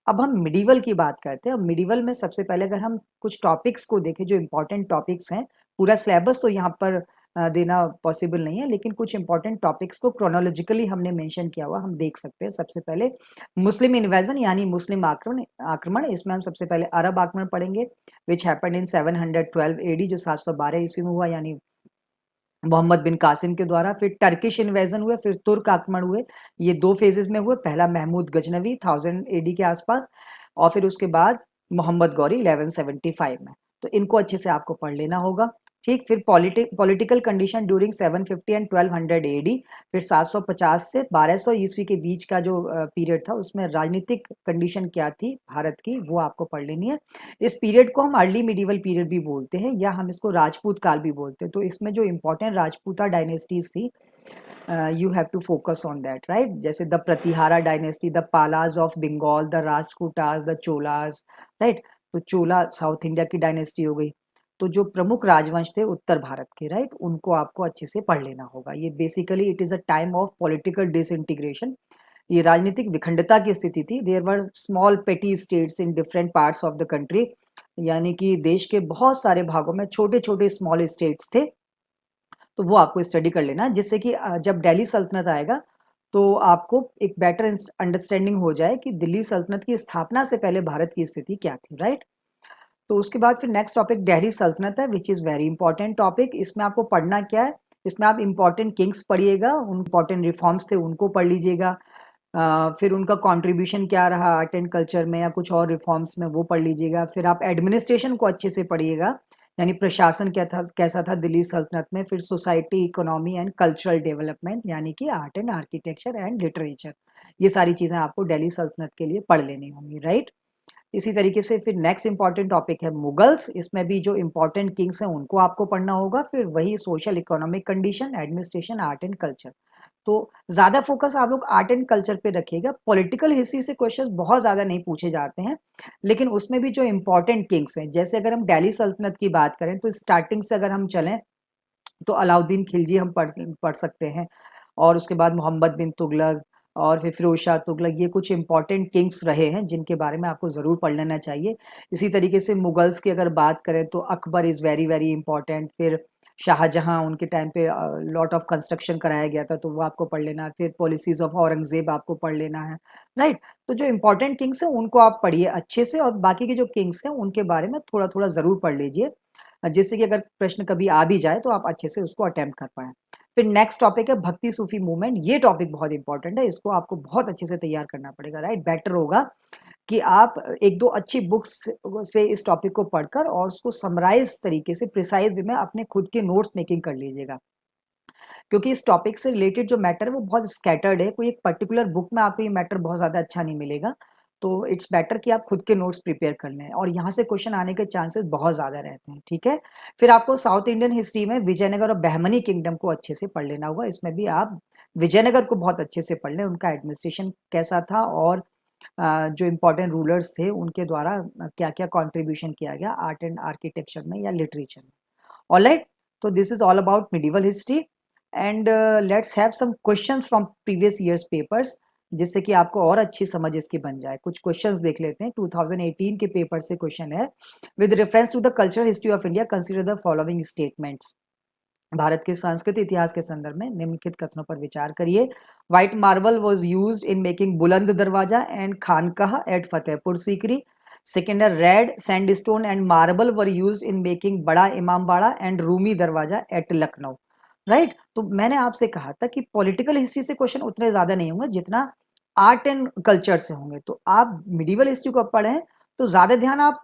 अब हम मिडिवल की बात करते हैं। मिडिवल में सबसे पहले अगर हम कुछ टॉपिक्स को देखें जो इंपॉर्टेंट टॉपिक्स हैं, पूरा सिलेबस तो यहाँ पर देना पॉसिबल नहीं है, लेकिन कुछ इंपॉर्टेंट टॉपिक्स को क्रोनोलॉजिकली हमने मेंशन किया हुआ, हम देख सकते हैं। सबसे पहले मुस्लिम इन्वेजन यानी मुस्लिम आक्रमण आक्रमण इसमें हम सबसे पहले अरब आक्रमण पढ़ेंगे, विच हैपेंड इन 712 एडी, जो 712 ईस्वी में हुआ, यानी मोहम्मद बिन कासिम के द्वारा। फिर टर्किश इन्वेजन हुए, फिर तुर्क आक्रमण हुए। ये दो फेजेस में हुए, पहला महमूद गजनवी 1000 एडी के आसपास, और फिर उसके बाद मोहम्मद गौरी 1175 में। तो इनको अच्छे से आपको पढ़ लेना होगा, ठीक। फिर political condition during 750 and 1200 AD, फिर 750 से 1200 ईस्वी के बीच का जो पीरियड था उसमें राजनीतिक कंडीशन क्या थी भारत की, वो आपको पढ़ लेनी है। इस पीरियड को हम अर्ली मिडिवल पीरियड भी बोलते हैं या हम इसको राजपूत काल भी बोलते हैं। तो इसमें जो इंपॉर्टेंट राजपूता डायनेस्टीज थी, you have to focus on that, right. जैसे the Pratihara dynasty, the Palas of Bengal, the Rashtrakutas, the Cholas, right. तो चोला साउथ इंडिया की डायनेस्टी हो गई। तो जो प्रमुख राजवंश थे उत्तर भारत के, राइट, उनको आपको अच्छे से पढ़ लेना होगा। ये basically it is a time of political disintegration. ये राजनीतिक विखंडता की स्थिति थी। देयर वर स्मॉल पेटी states in different parts of the country, यानी कि देश के बहुत सारे भागों में छोटे छोटे स्मॉल स्टेट्स थे। तो वो आपको स्टडी कर लेना, जिससे कि जब दिल्ली सल्तनत आएगा तो आपको एक बेटर अंडरस्टैंडिंग हो जाए कि दिल्ली सल्तनत की स्थापना से पहले भारत की स्थिति क्या थी, राइट। तो उसके बाद फिर नेक्स्ट टॉपिक दिल्ली सल्तनत है, which is very important topic. इसमें आपको पढ़ना क्या है, इसमें आप इंपॉर्टेंट किंग्स पढ़िएगा, उन इंपॉर्टेंट रिफॉर्म्स थे उनको पढ़ लीजिएगा। फिर उनका कंट्रीब्यूशन क्या रहा आर्ट एंड कल्चर में या कुछ और रिफॉर्म्स में, वो पढ़ लीजिएगा। फिर आप एडमिनिस्ट्रेशन को अच्छे से पढ़िएगा, यानी प्रशासन क्या था, कैसा था दिल्ली सल्तनत में। फिर society, economy and cultural development, यानी कि art and architecture and literature. ये सारी चीज़ें आपको दिल्ली सल्तनत के लिए पढ़ लेनी होंगी, राइट। इसी तरीके से फिर नेक्स्ट इंपॉर्टेंट टॉपिक है मुगल्स। इसमें भी जो इंपॉर्टेंट किंग्स हैं उनको आपको पढ़ना होगा। फिर वही social economic condition, administration, art and culture. तो ज्यादा फोकस आप लोग आर्ट एंड कल्चर पे रखिएगा। पॉलिटिकल हिस्ट्री से क्वेश्चन बहुत ज्यादा नहीं पूछे जाते हैं, लेकिन उसमें भी जो इंपॉर्टेंट किंग्स हैं, जैसे अगर हम दिल्ली सल्तनत की बात करें तो स्टार्टिंग से अगर हम चलें तो अलाउद्दीन खिलजी हम पढ़ सकते हैं, और उसके बाद मोहम्मद बिन तुगलक और फिर फिरोज शाह तुगलक। ये कुछ इंपॉर्टेंट किंग्स रहे हैं जिनके बारे में आपको ज़रूर पढ़ लेना चाहिए। इसी तरीके से मुगल्स की अगर बात करें तो Akbar is very very important. फिर शाहजहां, उनके टाइम पे लॉट ऑफ कंस्ट्रक्शन कराया गया था, तो वो आपको पढ़ लेना है। फिर पॉलिसीज ऑफ औरंगजेब आपको पढ़ लेना है, राइट। तो जो इंपॉर्टेंट किंग्स हैं उनको आप पढ़िए अच्छे से, और बाकी के जो किंग्स हैं उनके बारे में थोड़ा थोड़ा ज़रूर पढ़ लीजिए, जिससे कि अगर प्रश्न कभी आ भी जाए तो आप अच्छे से उसको अटेम्प्ट कर पाएँ। फिर नेक्स्ट टॉपिक है भक्ति सूफी मूवमेंट। ये टॉपिक बहुत इंपॉर्टेंट है, इसको आपको बहुत अच्छे से तैयार करना पड़ेगा, राइट। बेटर होगा कि आप एक दो अच्छी बुक्स से इस टॉपिक को पढ़कर और उसको समराइज तरीके से प्रिसाइज वे में अपने खुद के नोट्स मेकिंग कर लीजिएगा, क्योंकि इस टॉपिक से रिलेटेड जो मैटर है वो बहुत स्कैटर्ड है। कोई एक पर्टिकुलर बुक में आपको ये मैटर बहुत ज़्यादा अच्छा नहीं मिलेगा। तो इट्स बेटर कि आप खुद के नोट्स प्रिपेयर कर लें, और यहाँ से क्वेश्चन आने के चांसेस बहुत ज़्यादा रहते हैं, ठीक है। फिर आपको साउथ इंडियन हिस्ट्री में विजयनगर और बहमनी किंगडम को अच्छे से पढ़ लेना होगा। इसमें भी आप विजयनगर को बहुत अच्छे से पढ़ लें, उनका एडमिनिस्ट्रेशन कैसा था और जो इम्पोर्टेंट रूलर्स थे उनके द्वारा क्या क्या कॉन्ट्रीब्यूशन किया गया आर्ट एंड आर्किटेक्चर में या लिटरेचर में। ऑलराइट, तो this is all about medieval history. And let's have some questions from previous years papers, जिससे कि आपको और अच्छी समझ इसकी बन जाए। कुछ क्वेश्चंस देख लेते हैं। 2018 के पेपर से क्वेश्चन है, with reference to the cultural history of India consider the following statements. Bharat के सांस्कृतिक इतिहास के संदर्भ में निम्नलिखित कथनों पर विचार करिए। White marble was used in making Buland Darwaza and Khanqah at Fatehpur Sikri. Second है, red sandstone and marble were used in making Bara Imambara and Rumi दरवाजा एट लखनऊ। राइट, तो मैंने आपसे कहा था कि पॉलिटिकल हिस्ट्री से क्वेश्चन उतने ज्यादा नहीं होंगे जितना आर्ट एंड कल्चर से होंगे। तो आप मिडिवल हिस्ट्री को पढ़ें तो ज्यादा ध्यान आप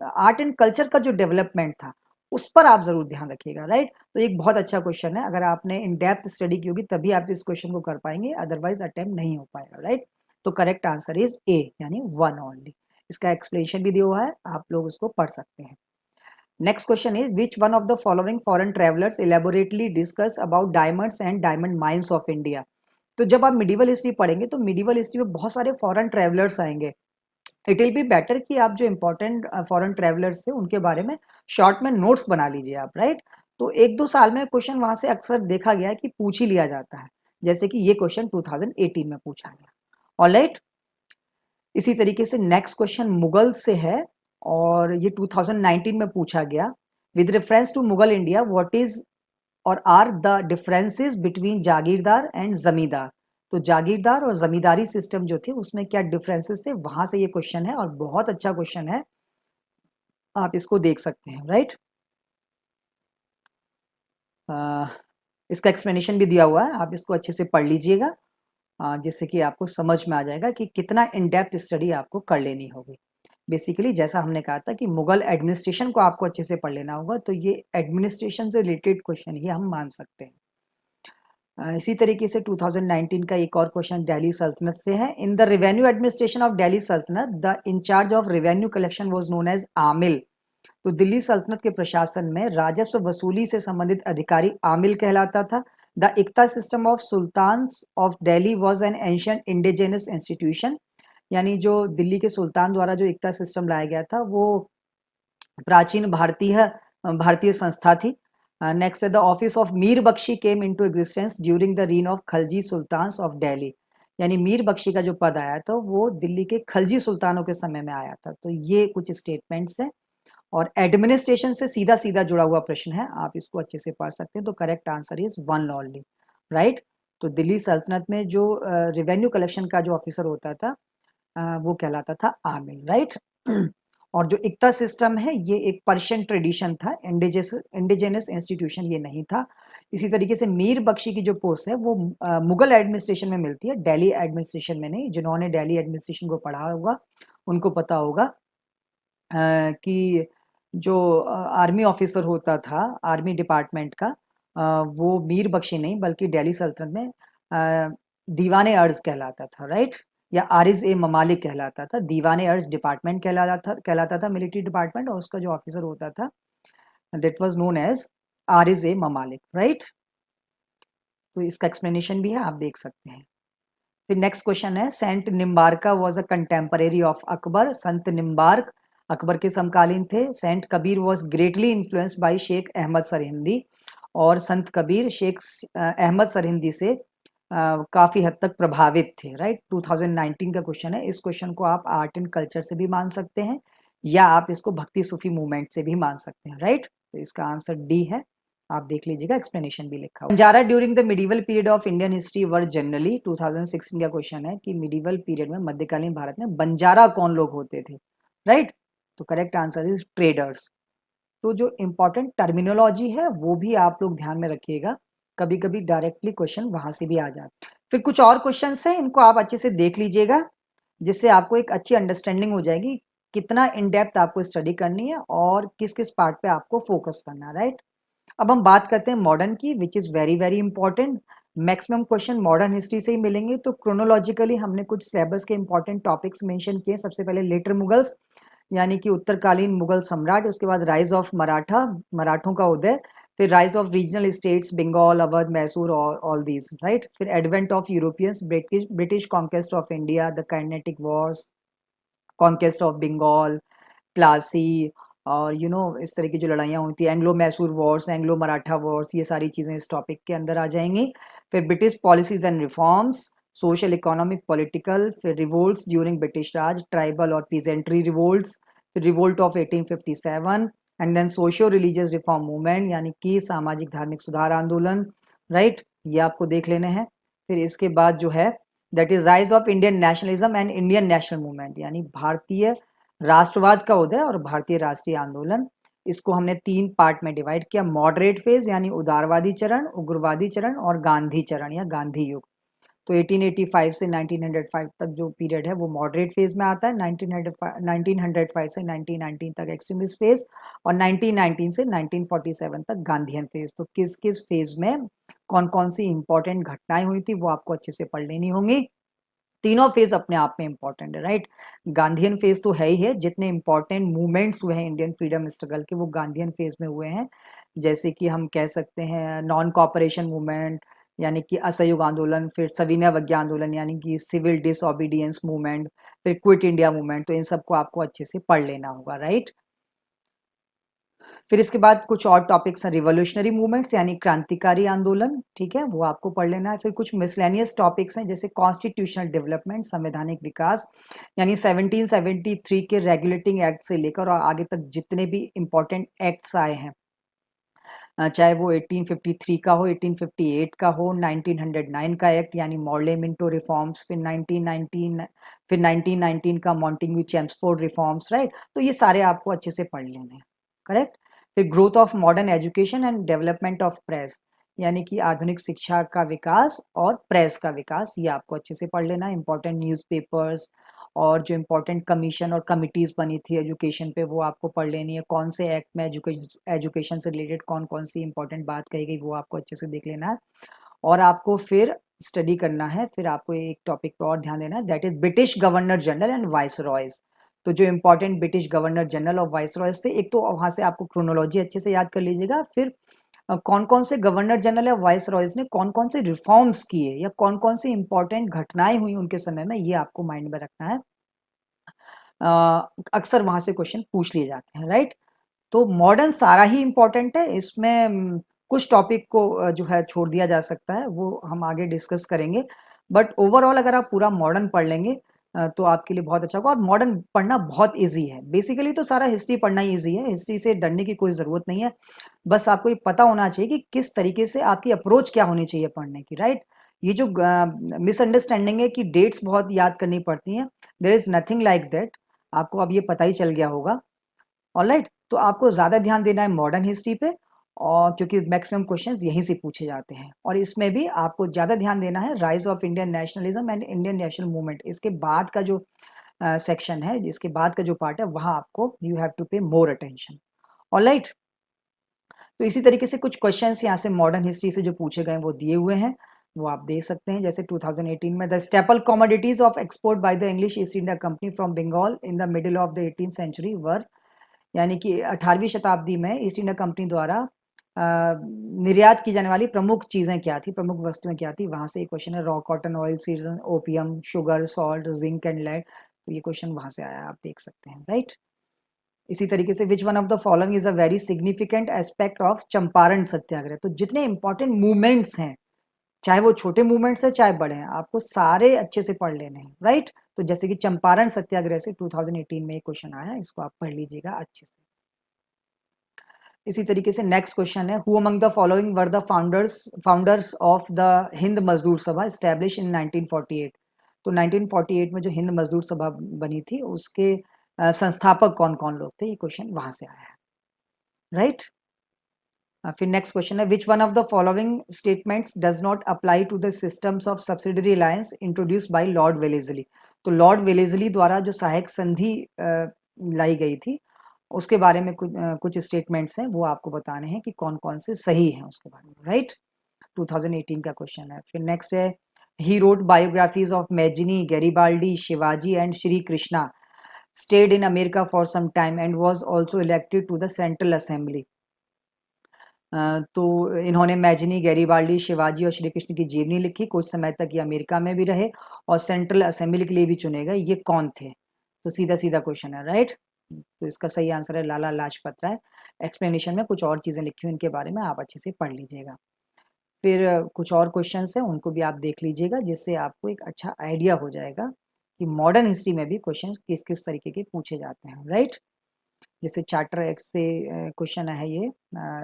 आर्ट एंड कल्चर का जो डेवलपमेंट था उस पर आप जरूर ध्यान रखिएगा। राइट, तो एक बहुत अच्छा क्वेश्चन है। अगर आपने इन डेप्थ स्टडी की होगी तभी आप इस क्वेश्चन को कर पाएंगे, अदरवाइज अटेम्प्ट नहीं हो पाएगा। राइट, तो करेक्ट आंसर इज ए, यानी वन ओनली। इसका एक्सप्लेनेशन भी दिया हुआ है, आप लोग उसको पढ़ सकते हैं। Next question is, which one of the following foreign travellers elaborately discuss about diamonds and diamond mines of India. तो जब आप मिडिवल हिस्ट्री पढ़ेंगे तो मिडिवल हिस्ट्री में बहुत सारे फॉरेन ट्रेवलर्स आएंगे। इट विल बी बेटर कि आप जो इंपॉर्टेंट फॉरेन ट्रेवलर्स थे उनके बारे में शॉर्ट में नोट्स बना लीजिए आप। राइट, तो एक दो साल में क्वेश्चन वहां से अक्सर देखा गया है कि पूछ ही लिया जाता है, जैसे कि ये क्वेश्चन 2018 में पूछा गया। ऑलराइट, इसी तरीके से नेक्स्ट क्वेश्चन मुगल से है और ये 2019 में पूछा गया। With reference to Mughal India, what is or are the differences between jagirdar and zamindar. तो जागीरदार और जमींदारी सिस्टम जो थे उसमें क्या डिफरेंसेस थे, वहां से ये क्वेश्चन है और बहुत अच्छा क्वेश्चन है, आप इसको देख सकते हैं। राइट, इसका एक्सप्लेनेशन भी दिया हुआ है, आप इसको अच्छे से पढ़ लीजिएगा जिससे कि आपको समझ में आ जाएगा कि कितना इन डेप्थ स्टडी आपको कर लेनी होगी। बेसिकली जैसा हमने कहा था कि मुगल एडमिनिस्ट्रेशन को आपको अच्छे से पढ़ लेना होगा, तो ये एडमिनिस्ट्रेशन से रिलेटेड क्वेश्चन ही हम मान सकते हैं। इसी तरीके से 2019 का एक और क्वेश्चन दिल्ली सल्तनत से है। In the revenue administration of Delhi Sultanate, the in charge of revenue collection was known as amil. तो दिल्ली सल्तनत के प्रशासन में राजस्व वसूली से संबंधित अधिकारी आमिल कहलाता था। The iqta system of sultan of Delhi was an ancient indigenous institution. यानी जो दिल्ली के सुल्तान द्वारा जो इक्ता सिस्टम लाया गया था वो प्राचीन भारतीय संस्था थी। नेक्स्ट है, the office of Mir Bakhshi came into existence during the reign of Khalji sultans of Delhi. यानी मीर बख्शी का जो पद आया था वो दिल्ली के खलजी सुल्तानों के समय में आया था। तो ये कुछ स्टेटमेंट्स हैं और एडमिनिस्ट्रेशन से सीधा सीधा जुड़ा हुआ प्रश्न है, आप इसको अच्छे से पढ़ सकते हैं। तो correct answer is one only. Right, तो दिल्ली सल्तनत में जो रेवेन्यू कलेक्शन का जो ऑफिसर होता था वो कहलाता था आमिल। राइट, और जो इक्ता सिस्टम है ये एक पर्शियन ट्रेडिशन था, इंडिजिनस इंस्टीट्यूशन ये नहीं था। इसी तरीके से मीर बख्शी की जो पोस्ट है वो मुगल एडमिनिस्ट्रेशन में मिलती है, दिल्ली एडमिनिस्ट्रेशन में नहीं। जिन्होंने दिल्ली एडमिनिस्ट्रेशन को पढ़ा होगा उनको पता होगा कि जो आर्मी ऑफिसर होता था आर्मी डिपार्टमेंट का, वो मीर बख्शी नहीं बल्कि दिल्ली सल्तनत में दीवाने अर्ज कहलाता था। राइट, या आरिज ए ममालिक कहलाता था। दीवाने अर्ज डिपार्टमेंट कहलाता था मिलिट्री डिपार्टमेंट, और उसका जो ऑफिसर होता था that was known as Ariz ए ममालिक। राइट, तो इसका एक्सप्लेनेशन भी है, आप देख सकते हैं। फिर नेक्स्ट क्वेश्चन है, saint Nimbarka was a contemporary of Akbar. संत निम्बार्क अकबर के समकालीन थे। Saint Kabir was greatly influenced by Sheikh Ahmad Sirhindi. और संत कबीर शेख अहमद सरहिंदी से काफी हद तक प्रभावित थे। राइट, 2019 का क्वेश्चन है। इस क्वेश्चन को आप आर्ट एंड कल्चर से भी मान सकते हैं या आप इसको भक्ति सूफी मूवमेंट से भी मान सकते हैं। राइट, तो इसका आंसर डी है, आप देख लीजिएगा, एक्सप्लेनेशन भी लिखा हुआ है। Banjara during the medieval period of Indian history were generally. 2016 का क्वेश्चन है कि मिडिवल पीरियड में मध्यकालीन भारत में बंजारा कौन लोग होते थे। राइट, तो करेक्ट आंसर इज ट्रेडर्स। तो जो इंपॉर्टेंट टर्मिनोलॉजी है वो भी आप लोग ध्यान में रखिएगा, कभी कभी डायरेक्टली क्वेश्चन वहां से भी आ जाते। फिर कुछ और क्वेश्चन हैं, इनको आप अच्छे से देख लीजिएगा जिससे आपको एक अच्छी अंडरस्टैंडिंग हो जाएगी कितना इन डेप्थ आपको स्टडी करनी है और किस किस पार्ट पे आपको फोकस करना है। राइट, अब हम बात करते हैं मॉडर्न की, which is very very important. Maximum question modern history से ही मिलेंगे। तो क्रोनोलॉजिकली हमने कुछ सिलेबस के इंपॉर्टेंट टॉपिक्स मेंशन किए। सबसे पहले लेटर मुगल्स, यानी कि उत्तरकालीन मुगल सम्राट। उसके बाद राइज ऑफ मराठों का उदय। फिर rise of regional states, Bengal, Awadh, Mysore, all these. Right, फिर advent of Europeans, British conquest of India, the Carnatic wars, conquest of Bengal, Plassey, और इस तरह की जो लड़ाइयाँ हुई थी, Anglo Mysore wars, Anglo Maratha wars, ये सारी चीज़ें इस टॉपिक के अंदर आ जाएंगी। फिर British policies and reforms, social economic political, फिर revolts during British Raj, tribal और पीजेंट्री रिवोल्ट्स, फिर revolt of 1857, and then socio religious reform movement, यानी कि सामाजिक धार्मिक सुधार आंदोलन, राइट, ये आपको देख लेने हैं। फिर इसके बाद जो है that is rise of Indian nationalism and Indian national movement, यानी भारतीय राष्ट्रवाद का उदय और भारतीय राष्ट्रीय आंदोलन। इसको हमने 3 पार्ट में डिवाइड किया, मॉडरेट फेज यानी उदारवादी चरण, उग्रवादी चरण और गांधी चरण या गांधी युग। तो 1885 से 1905 तक जो पीरियड है वो मॉडरेट फेज में आता है, 1905 से 1919 तक एक्सट्रीमिस्ट फेज, और 1919 से 1947 तक गांधीयन फेज। तो किस किस फेज में कौन कौन सी इंपॉर्टेंट घटनाएं हुई थी वो आपको अच्छे से पढ़ लेनी होंगी। तीनों फेज अपने आप में इंपॉर्टेंट है, राइट। गांधीयन फेज तो है ही है, जितने इंपॉर्टेंट मूवमेंट्स हुए हैं इंडियन फ्रीडम स्ट्रगल के वो गांधीयन फेज में हुए हैं। जैसे कि हम कह सकते हैं नॉन कॉपरेशन मूवमेंट यानी कि असहयोग आंदोलन, फिर सविनय अवज्ञा आंदोलन यानी कि सिविल डिसओबीडियंस मूवमेंट, फिर क्विट इंडिया मूवमेंट। तो इन सबको आपको अच्छे से पढ़ लेना होगा, राइट। फिर इसके बाद कुछ और टॉपिक्स हैं, रिवोल्यूशनरी मूवमेंट्स यानी क्रांतिकारी आंदोलन, ठीक है, वो आपको पढ़ लेना है। फिर कुछ मिसलेनियस टॉपिक्स हैं जैसे कॉन्स्टिट्यूशनल डेवलपमेंट, संवैधानिक विकास, यानी 1773 के रेगुलेटिंग एक्ट से लेकर और आगे तक जितने भी इंपॉर्टेंट एक्ट्स आए हैं, चाहे वो 1853 का हो, 1858 का हो, 1909 का एक्ट यानी मॉर्ले मिंटो रिफॉर्म्स, फिर 1919 का मॉन्टेग्यू चेम्सफोर्ड रिफॉर्म्स, राइट। तो ये सारे आपको अच्छे से पढ़ लेने हैं, करेक्ट। फिर growth of modern education and development of press, यानी कि आधुनिक शिक्षा का विकास और प्रेस का विकास, ये आपको अच्छे से पढ़ लेना है। इंपॉर्टेंट न्यूज़पेपर्स और जो इम्पोर्टेंट कमीशन और कमिटीज़ बनी थी एजुकेशन पे वो आपको पढ़ लेनी है। कौन से एक्ट में एजुकेशन से रिलेटेड कौन कौन सी इंपॉर्टेंट बात कही गई वो आपको अच्छे से देख लेना है। और आपको फिर स्टडी करना है, फिर आपको एक टॉपिक पर और ध्यान देना है, that is British governor general and viceroys. तो जो इंपॉर्टेंट ब्रिटिश गवर्नर जनरल और वाइस रॉयज थे, एक तो वहाँ से आपको क्रोनोलॉजी अच्छे से याद कर लीजिएगा, फिर कौन कौन से गवर्नर जनरल या वाइस रॉयज ने कौन कौन से रिफॉर्म्स किए या कौन कौन सी इंपॉर्टेंट घटनाएं हुई उनके समय में, ये आपको माइंड में रखना है। अक्सर वहां से क्वेश्चन पूछ लिए जाते हैं, राइट। तो मॉडर्न सारा ही इंपॉर्टेंट है, इसमें कुछ टॉपिक को जो है छोड़ दिया जा सकता है, वो हम आगे डिस्कस करेंगे। बट ओवरऑल अगर आप पूरा मॉडर्न पढ़ लेंगे तो आपके लिए बहुत अच्छा होगा। और मॉडर्न पढ़ना बहुत इजी है, बेसिकली तो सारा हिस्ट्री पढ़ना ही इजी है, हिस्ट्री से डरने की कोई ज़रूरत नहीं है। बस आपको ये पता होना चाहिए कि किस तरीके से आपकी अप्रोच क्या होनी चाहिए पढ़ने की, राइट। ये जो मिसअंडरस्टैंडिंग है कि डेट्स बहुत याद करनी पड़ती हैं, there is nothing like that, आपको अब ये पता ही चल गया होगा। ऑलराइट, तो आपको ज़्यादा ध्यान देना है मॉडर्न हिस्ट्री पे, और क्योंकि मैक्सिमम क्वेश्चंस यहीं से पूछे जाते हैं। और इसमें भी आपको ज़्यादा ध्यान देना है rise of Indian nationalism and Indian national movement. इसके बाद का जो सेक्शन है, इसके बाद का जो पार्ट है, वहाँ आपको यू हैव टू पे मोर अटेंशन। ऑलराइट, तो इसी तरीके से कुछ क्वेश्चंस यहाँ से मॉडर्न हिस्ट्री से जो पूछे गए वो दिए हुए हैं, वो आप देख सकते हैं। जैसे 2018 में the staple commodities of export by the English East India company from Bengal in the middle of the 18th century were, यानी कि 18वीं शताब्दी में ईस्ट इंडिया कंपनी द्वारा निर्यात की जाने वाली प्रमुख चीज़ें क्या थी, प्रमुख वस्तुएं क्या थी, वहां से एक क्वेश्चन है। Raw cotton, oil seeds, opium, sugar, salt, zinc and lead, तो ये क्वेश्चन वहां से आया, आप देख सकते हैं, राइट। इसी तरीके से which one of the following is a very significant aspect of Champaran Satyagraha. तो जितने इंपॉर्टेंट मूवमेंट्स हैं, चाहे वो छोटे मूवमेंट्स हैं चाहे बड़े हैं, आपको सारे अच्छे से पढ़ लेने हैं, राइट। तो जैसे कि चंपारण सत्याग्रह से 2018 में एक क्वेश्चन आया, इसको आप पढ़ लीजिएगा अच्छे से। इसी तरीके से नेक्स्ट क्वेश्चन है, who among the following were the founders of the Hind मजदूर सभा एस्टैब्लिश इन 1948। तो 1948 में जो हिंद मजदूर सभा बनी थी उसके संस्थापक कौन कौन लोग थे, ये क्वेश्चन वहां से आया है, राइट। फिर नेक्स्ट क्वेश्चन है, which one of the following statements does not apply to the systems of subsidiary alliance introduced by Lord Wellesley. तो लॉर्ड वेलेजली द्वारा जो सहायक संधि लाई गई थी उसके बारे में कुछ स्टेटमेंट्स हैं, वो आपको बताने हैं कि कौन कौन से सही हैं उसके बारे में, राइट। 2018 का क्वेश्चन है। फिर नेक्स्ट है, he wrote biographies of Mazzini, Garibaldi, Shivaji and Shri Krishna, stayed in America for some time and was also elected to the Central Assembly। तो इन्होंने मैजिनी, गैरिबाल्डी, शिवाजी और श्री कृष्ण की जीवनी लिखी, कुछ समय तक ये अमेरिका में भी रहे और सेंट्रल असेंबली के लिए भी चुने गए। ये कौन थे? तो सीधा सीधा क्वेश्चन है, राइट। तो इसका सही आंसर है लाला लाजपत राय। एक्सप्लेनेशन में कुछ और चीज़ें लिखी हुई उनके बारे में, आप अच्छे से पढ़ लीजिएगा। फिर कुछ और क्वेश्चंस हैं, उनको भी आप देख लीजिएगा, जिससे आपको एक अच्छा आइडिया हो जाएगा कि मॉडर्न हिस्ट्री में भी क्वेश्चन किस किस तरीके के पूछे जाते हैं, राइट। जैसे चार्टर एक्ट से क्वेश्चन है ये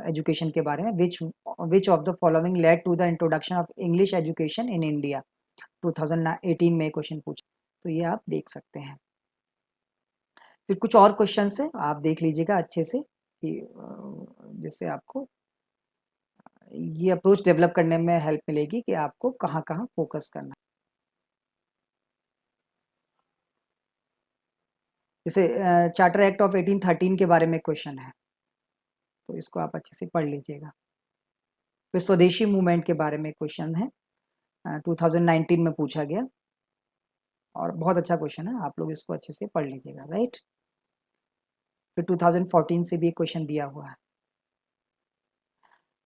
एजुकेशन के बारे में, which of the following led to the introduction of English education in India. 2018 में क्वेश्चन पूछा, तो ये आप देख सकते हैं। फिर कुछ और क्वेश्चन है, आप देख लीजिएगा अच्छे से कि जिससे आपको ये अप्रोच डेवलप करने में हेल्प मिलेगी कि आपको कहाँ कहाँ फोकस करना है। जैसे चार्टर एक्ट ऑफ 1813 के बारे में क्वेश्चन है, तो इसको आप अच्छे से पढ़ लीजिएगा। फिर स्वदेशी मूवमेंट के बारे में क्वेश्चन है, 2019 में पूछा गया, और बहुत अच्छा क्वेश्चन है, आप लोग इसको अच्छे से पढ़ लीजिएगा, राइट। फिर 2014 से भी एक क्वेश्चन दिया हुआ है,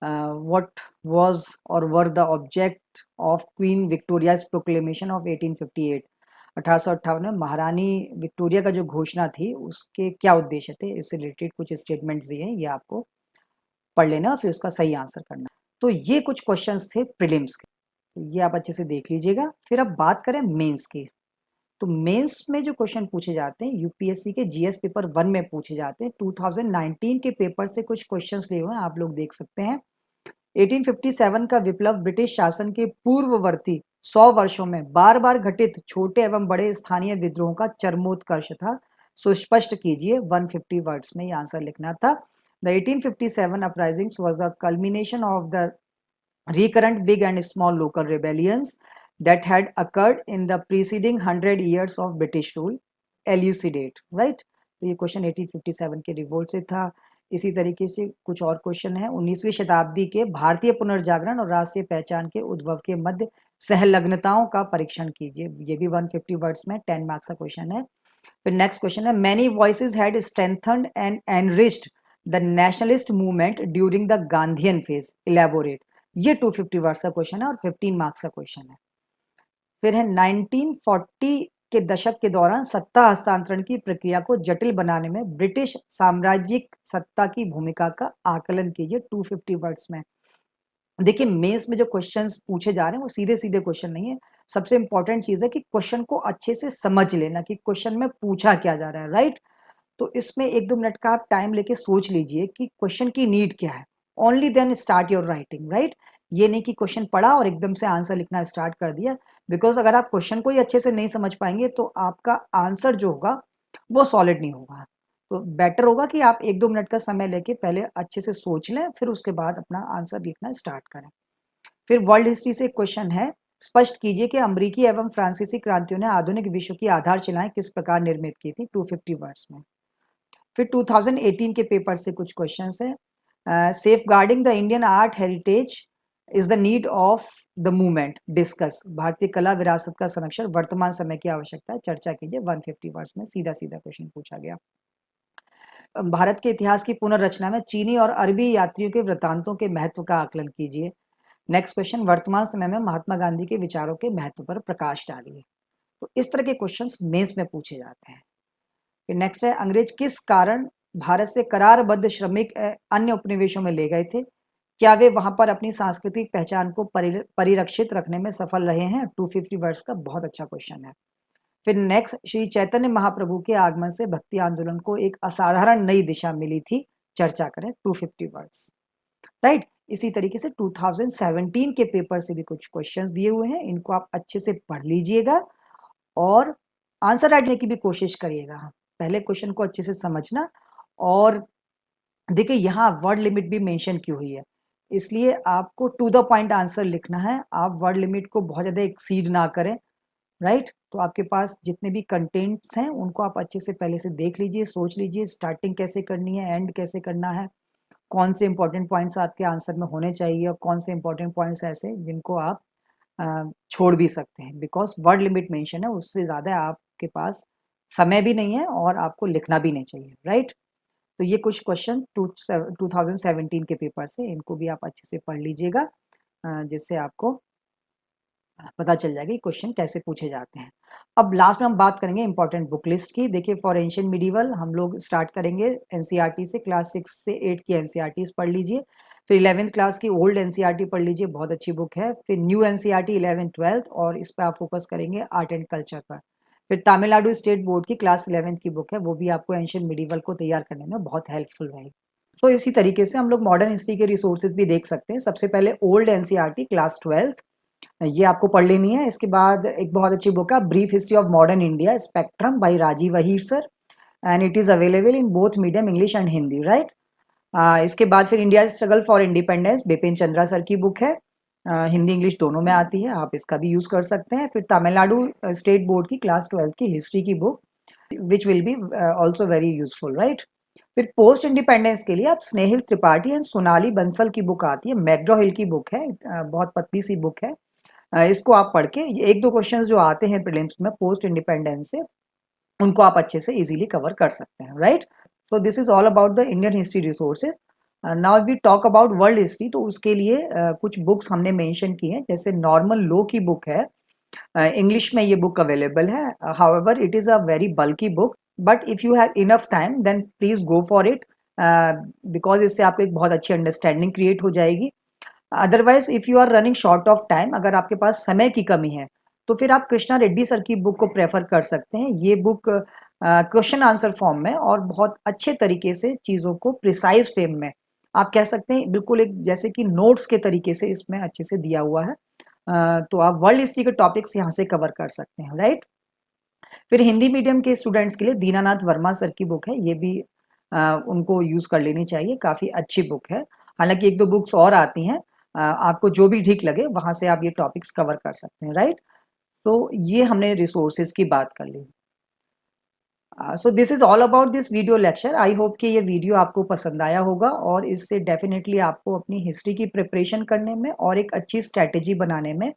what was or were the object of Queen Victoria's proclamation of 1858। 1858 में महारानी विक्टोरिया का जो घोषणा थी उसके क्या उद्देश्य थे, इससे रिलेटेड कुछ स्टेटमेंट्स दिए हैं, ये आपको पढ़ लेना और फिर उसका सही आंसर करना। तो ये कुछ क्वेश्चंस थे प्रीलिम्स के, तो ये आप अच्छे से देख लीजिएगा। फिर अब बात करें मेंस की, तो मेंस में जो क्वेश्चन पूछे जाते हैं यूपीएससी के जीएस पेपर 1 में पूछे जाते हैं। 2019 के पेपर से कुछ क्वेश्चंस लिए हुए हैं, आप लोग देख सकते हैं। 1857 का विप्लव ब्रिटिश शासन के पूर्ववर्ती 100 वर्षों में बार बार घटित छोटे एवं बड़े स्थानीय विद्रोहों का चरमोत्कर्ष था। सुस्पष्ट कीजिए, 150 वर्ड्स में ये आंसर लिखना था। The 1857 uprisings was the culmination of the recurrent big and small local rebellions that had occurred in the preceding 100 years of British rule, elucidate, right। तो ये क्वेश्चन 1857 के रिवोल्ट से था। इसी तरीके से कुछ और क्वेश्चन है, 19वीं शताब्दी के भारतीय पुनर्जागरण और राष्ट्रीय पहचान के उद्भव के मध्य सहलग्नताओं का परीक्षण कीजिए, ये भी 150 वर्ड्स में 10 मार्क्स का क्वेश्चन है। फिर नेक्स्ट क्वेश्चन है, many voices had strengthened and enriched the nationalist movement during the Gandhian phase, elaborate. ये 250 वर्ड्स का क्वेश्चन है और 15 मार्क्स का क्वेश्चन है। फिर है 1940 के दशक के दौरान सत्ता हस्तांतरण की प्रक्रिया को जटिल बनाने में ब्रिटिश साम्राज्यिक सत्ता की भूमिका का आकलन कीजिए, 250 वर्ड्स में। देखिए मेंस में जो क्वेश्चंस पूछे जा रहे हैं वो सीधे सीधे क्वेश्चन नहीं है, सबसे इंपॉर्टेंट चीज है कि क्वेश्चन को अच्छे से समझ लेना कि क्वेश्चन में पूछा क्या जा रहा है, राइट। तो इसमें 1-2 मिनट का आप टाइम लेके सोच लीजिए कि क्वेश्चन की नीड क्या है, only then start your writing, right. ये नहीं कि क्वेश्चन पढ़ा और एकदम से आंसर लिखना स्टार्ट कर दिया, बिकॉज अगर आप क्वेश्चन को ही अच्छे से नहीं समझ पाएंगे तो आपका आंसर जो होगा वो सॉलिड नहीं होगा। तो बेटर होगा कि आप 1-2 मिनट का समय लेके पहले अच्छे से सोच लें, फिर उसके बाद अपना आंसर लिखना स्टार्ट करें। फिर वर्ल्ड हिस्ट्री से क्वेश्चन है, स्पष्ट कीजिए कि अमेरिकी एवं फ्रांसीसी क्रांतियों ने आधुनिक विश्व की आधारशिलाएं किस प्रकार निर्मित की थी, 250 वर्ड्स में। फिर 2018 के पेपर से कुछ क्वेश्चंस हैं, safeguarding the Indian art heritage is the need of the movement, discuss. भारतीय कला विरासत का संरक्षण वर्तमान समय की आवश्यकता है, चर्चा कीजिए, 150 वर्ड्स में सीधा सीधा क्वेश्चन पूछा गया। भारत के इतिहास की पुनर्रचना में चीनी और अरबी यात्रियों के वृत्तांतों के महत्व का आकलन कीजिए। नेक्स्ट क्वेश्चन, वर्तमान समय में महात्मा गांधी के विचारों के महत्व पर प्रकाश डालिए। तो इस तरह के क्वेश्चंस मेंस में पूछे जाते हैं। फिर नेक्स्ट है, अंग्रेज किस कारण भारत से करारबद्ध श्रमिक अन्य उपनिवेशों में ले गए थे, क्या वे वहां पर अपनी सांस्कृतिक पहचान को परिरक्षित रखने में सफल रहे हैं, 250 वर्ड्स का बहुत अच्छा क्वेश्चन है। फिर नेक्स्ट, श्री चैतन्य महाप्रभु के आगमन से भक्ति आंदोलन को एक असाधारण नई दिशा मिली थी, चर्चा करें, 250 वर्ड्स, राइट। इसी तरीके से 2017 के पेपर से भी कुछ क्वेश्चंस दिए हुए हैं, इनको आप अच्छे से पढ़ लीजिएगा और आंसर राइट करने की भी कोशिश करिएगा। पहले क्वेश्चन को अच्छे से समझना, और देखिए यहाँ वर्ड लिमिट भी मेंशन की हुई है, इसलिए आपको टू द पॉइंट आंसर लिखना है, आप वर्ड लिमिट को बहुत ज़्यादा एक्सीड ना करें, राइट। तो आपके पास जितने भी कंटेंट्स हैं उनको आप अच्छे से पहले से देख लीजिए, सोच लीजिए स्टार्टिंग कैसे करनी है, एंड कैसे करना है, कौन से इंपॉर्टेंट पॉइंट्स आपके आंसर में होने चाहिए और कौन से इंपॉर्टेंट पॉइंट्स ऐसे जिनको आप छोड़ भी सकते हैं, बिकॉज वर्ड लिमिट मेंशन है, उससे ज़्यादा आपके पास समय भी नहीं है और आपको लिखना भी नहीं चाहिए, राइट। तो ये कुछ क्वेश्चन 2017 के पेपर से, इनको भी आप अच्छे से पढ़ लीजिएगा, जिससे आपको पता चल जाएगा कि क्वेश्चन कैसे पूछे जाते हैं। अब लास्ट में हम बात करेंगे इंपॉर्टेंट बुक लिस्ट की। देखिए फॉर एंशिएंट मिडीवल हम लोग स्टार्ट करेंगे एनसीईआरटी से, क्लास 6 से 8 की एनसीईआरटीज पढ़ लीजिए। फिर 11th क्लास की ओल्ड एनसीईआरटी पढ़ लीजिए, बहुत अच्छी बुक है। फिर न्यू एनसीईआरटी 11th 12th, और इस पर आप फोकस करेंगे आर्ट एंड कल्चर पर। फिर तमिलनाडु स्टेट बोर्ड की क्लास 11th की बुक है, वो भी आपको एंशिएंट मिडीवल को तैयार करने में बहुत हेल्पफुल रहेगी। तो इसी तरीके से हम लोग मॉडर्न हिस्ट्री के रिसोर्सेज भी देख सकते हैं। सबसे पहले ओल्ड एनसीईआरटी क्लास 12th, ये आपको पढ़ लेनी है। इसके बाद एक बहुत अच्छी बुक है brief history of modern India spectrum by Rajiv Ahir sir, and it is available in both medium English and Hindi, right. इसके बाद फिर India struggle for independence Bipin Chandra sir की बुक है, हिंदी इंग्लिश दोनों में आती है, आप इसका भी यूज कर सकते हैं। फिर तमिलनाडु स्टेट बोर्ड की क्लास 12th की हिस्ट्री की book which will be also very useful, right. फिर पोस्ट इंडिपेंडेंस के लिए आप स्नेहिल त्रिपाठी एंड सोनाली बंसल की बुक आती है, मैग्रो हिल की बुक है, बहुत पतली सी बुक है। इसको आप पढ़ के एक दो क्वेश्चंस जो आते हैं प्रीलिम्स में पोस्ट इंडिपेंडेंस से, उनको आप अच्छे से इजीली कवर कर सकते हैं, right. So this is all about the Indian history resources. Now we talk about world history, तो उसके लिए कुछ बुक्स हमने मेंशन की हैं, जैसे नॉर्मन लो की बुक है, इंग्लिश में ये बुक अवेलेबल है। However it is a very bulky book, but if you have enough time then please go for it, because इससे आपको एक बहुत अच्छी अंडरस्टैंडिंग क्रिएट हो जाएगी। Otherwise if you are running short of time, अगर आपके पास समय की कमी है, तो फिर आप कृष्णा रेड्डी सर की बुक को प्रेफर कर सकते हैं। ये बुक क्वेश्चन आंसर फॉर्म में और बहुत अच्छे तरीके से चीज़ों को प्रिसाइज फ्रेम में, आप कह सकते हैं बिल्कुल एक जैसे कि नोट्स के तरीके से इसमें अच्छे से दिया हुआ है। तो आप वर्ल्ड हिस्ट्री के टॉपिक्स यहाँ से कवर कर सकते हैं, राइट। फिर हिंदी मीडियम के स्टूडेंट्स के लिए दीनानाथ वर्मा सर की बुक है, ये भी उनको यूज़ कर लेनी चाहिए, काफ़ी अच्छी बुक है। हालांकि एक दो बुक्स और आती हैं, आपको जो भी ठीक लगे वहाँ से आप ये टॉपिक्स कवर कर सकते हैं, राइट। तो ये हमने रिसोर्सेज की बात कर ली। So this is all about this video lecture. I hope कि ये वीडियो आपको पसंद आया होगा और इससे डेफिनेटली आपको अपनी हिस्ट्री की प्रिपरेशन करने में और एक अच्छी स्ट्रैटेजी बनाने में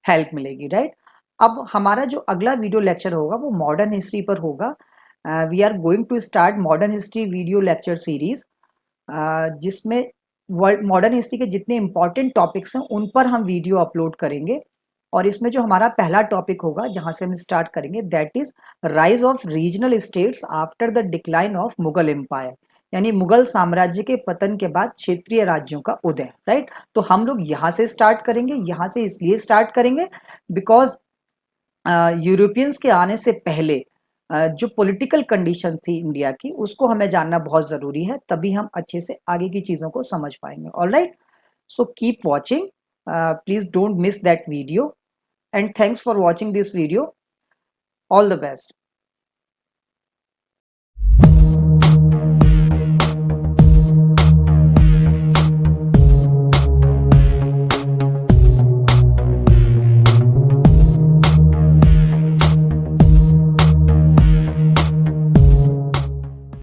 हेल्प मिलेगी, राइट। अब हमारा जो अगला वीडियो लेक्चर होगा वो मॉडर्न हिस्ट्री पर होगा। We are going to start modern history video lecture series, जिसमें वर्ल्ड मॉडर्न हिस्ट्री के जितने इंपॉर्टेंट टॉपिक्स हैं उन पर हम वीडियो अपलोड करेंगे। और इसमें जो हमारा पहला टॉपिक होगा जहां से हम स्टार्ट करेंगे, that is rise of regional states after the decline of Mughal empire, यानी मुगल साम्राज्य के पतन के बाद क्षेत्रीय राज्यों का उदय, राइट। तो हम लोग यहाँ से स्टार्ट करेंगे, यहाँ से इसलिए स्टार्ट करेंगे बिकॉज यूरोपियंस के आने से पहले जो पॉलिटिकल कंडीशन थी इंडिया की, उसको हमें जानना बहुत ज़रूरी है, तभी हम अच्छे से आगे की चीज़ों को समझ पाएंगे। Alright, so keep watching, please don't miss that video, and thanks for watching this video. All the best.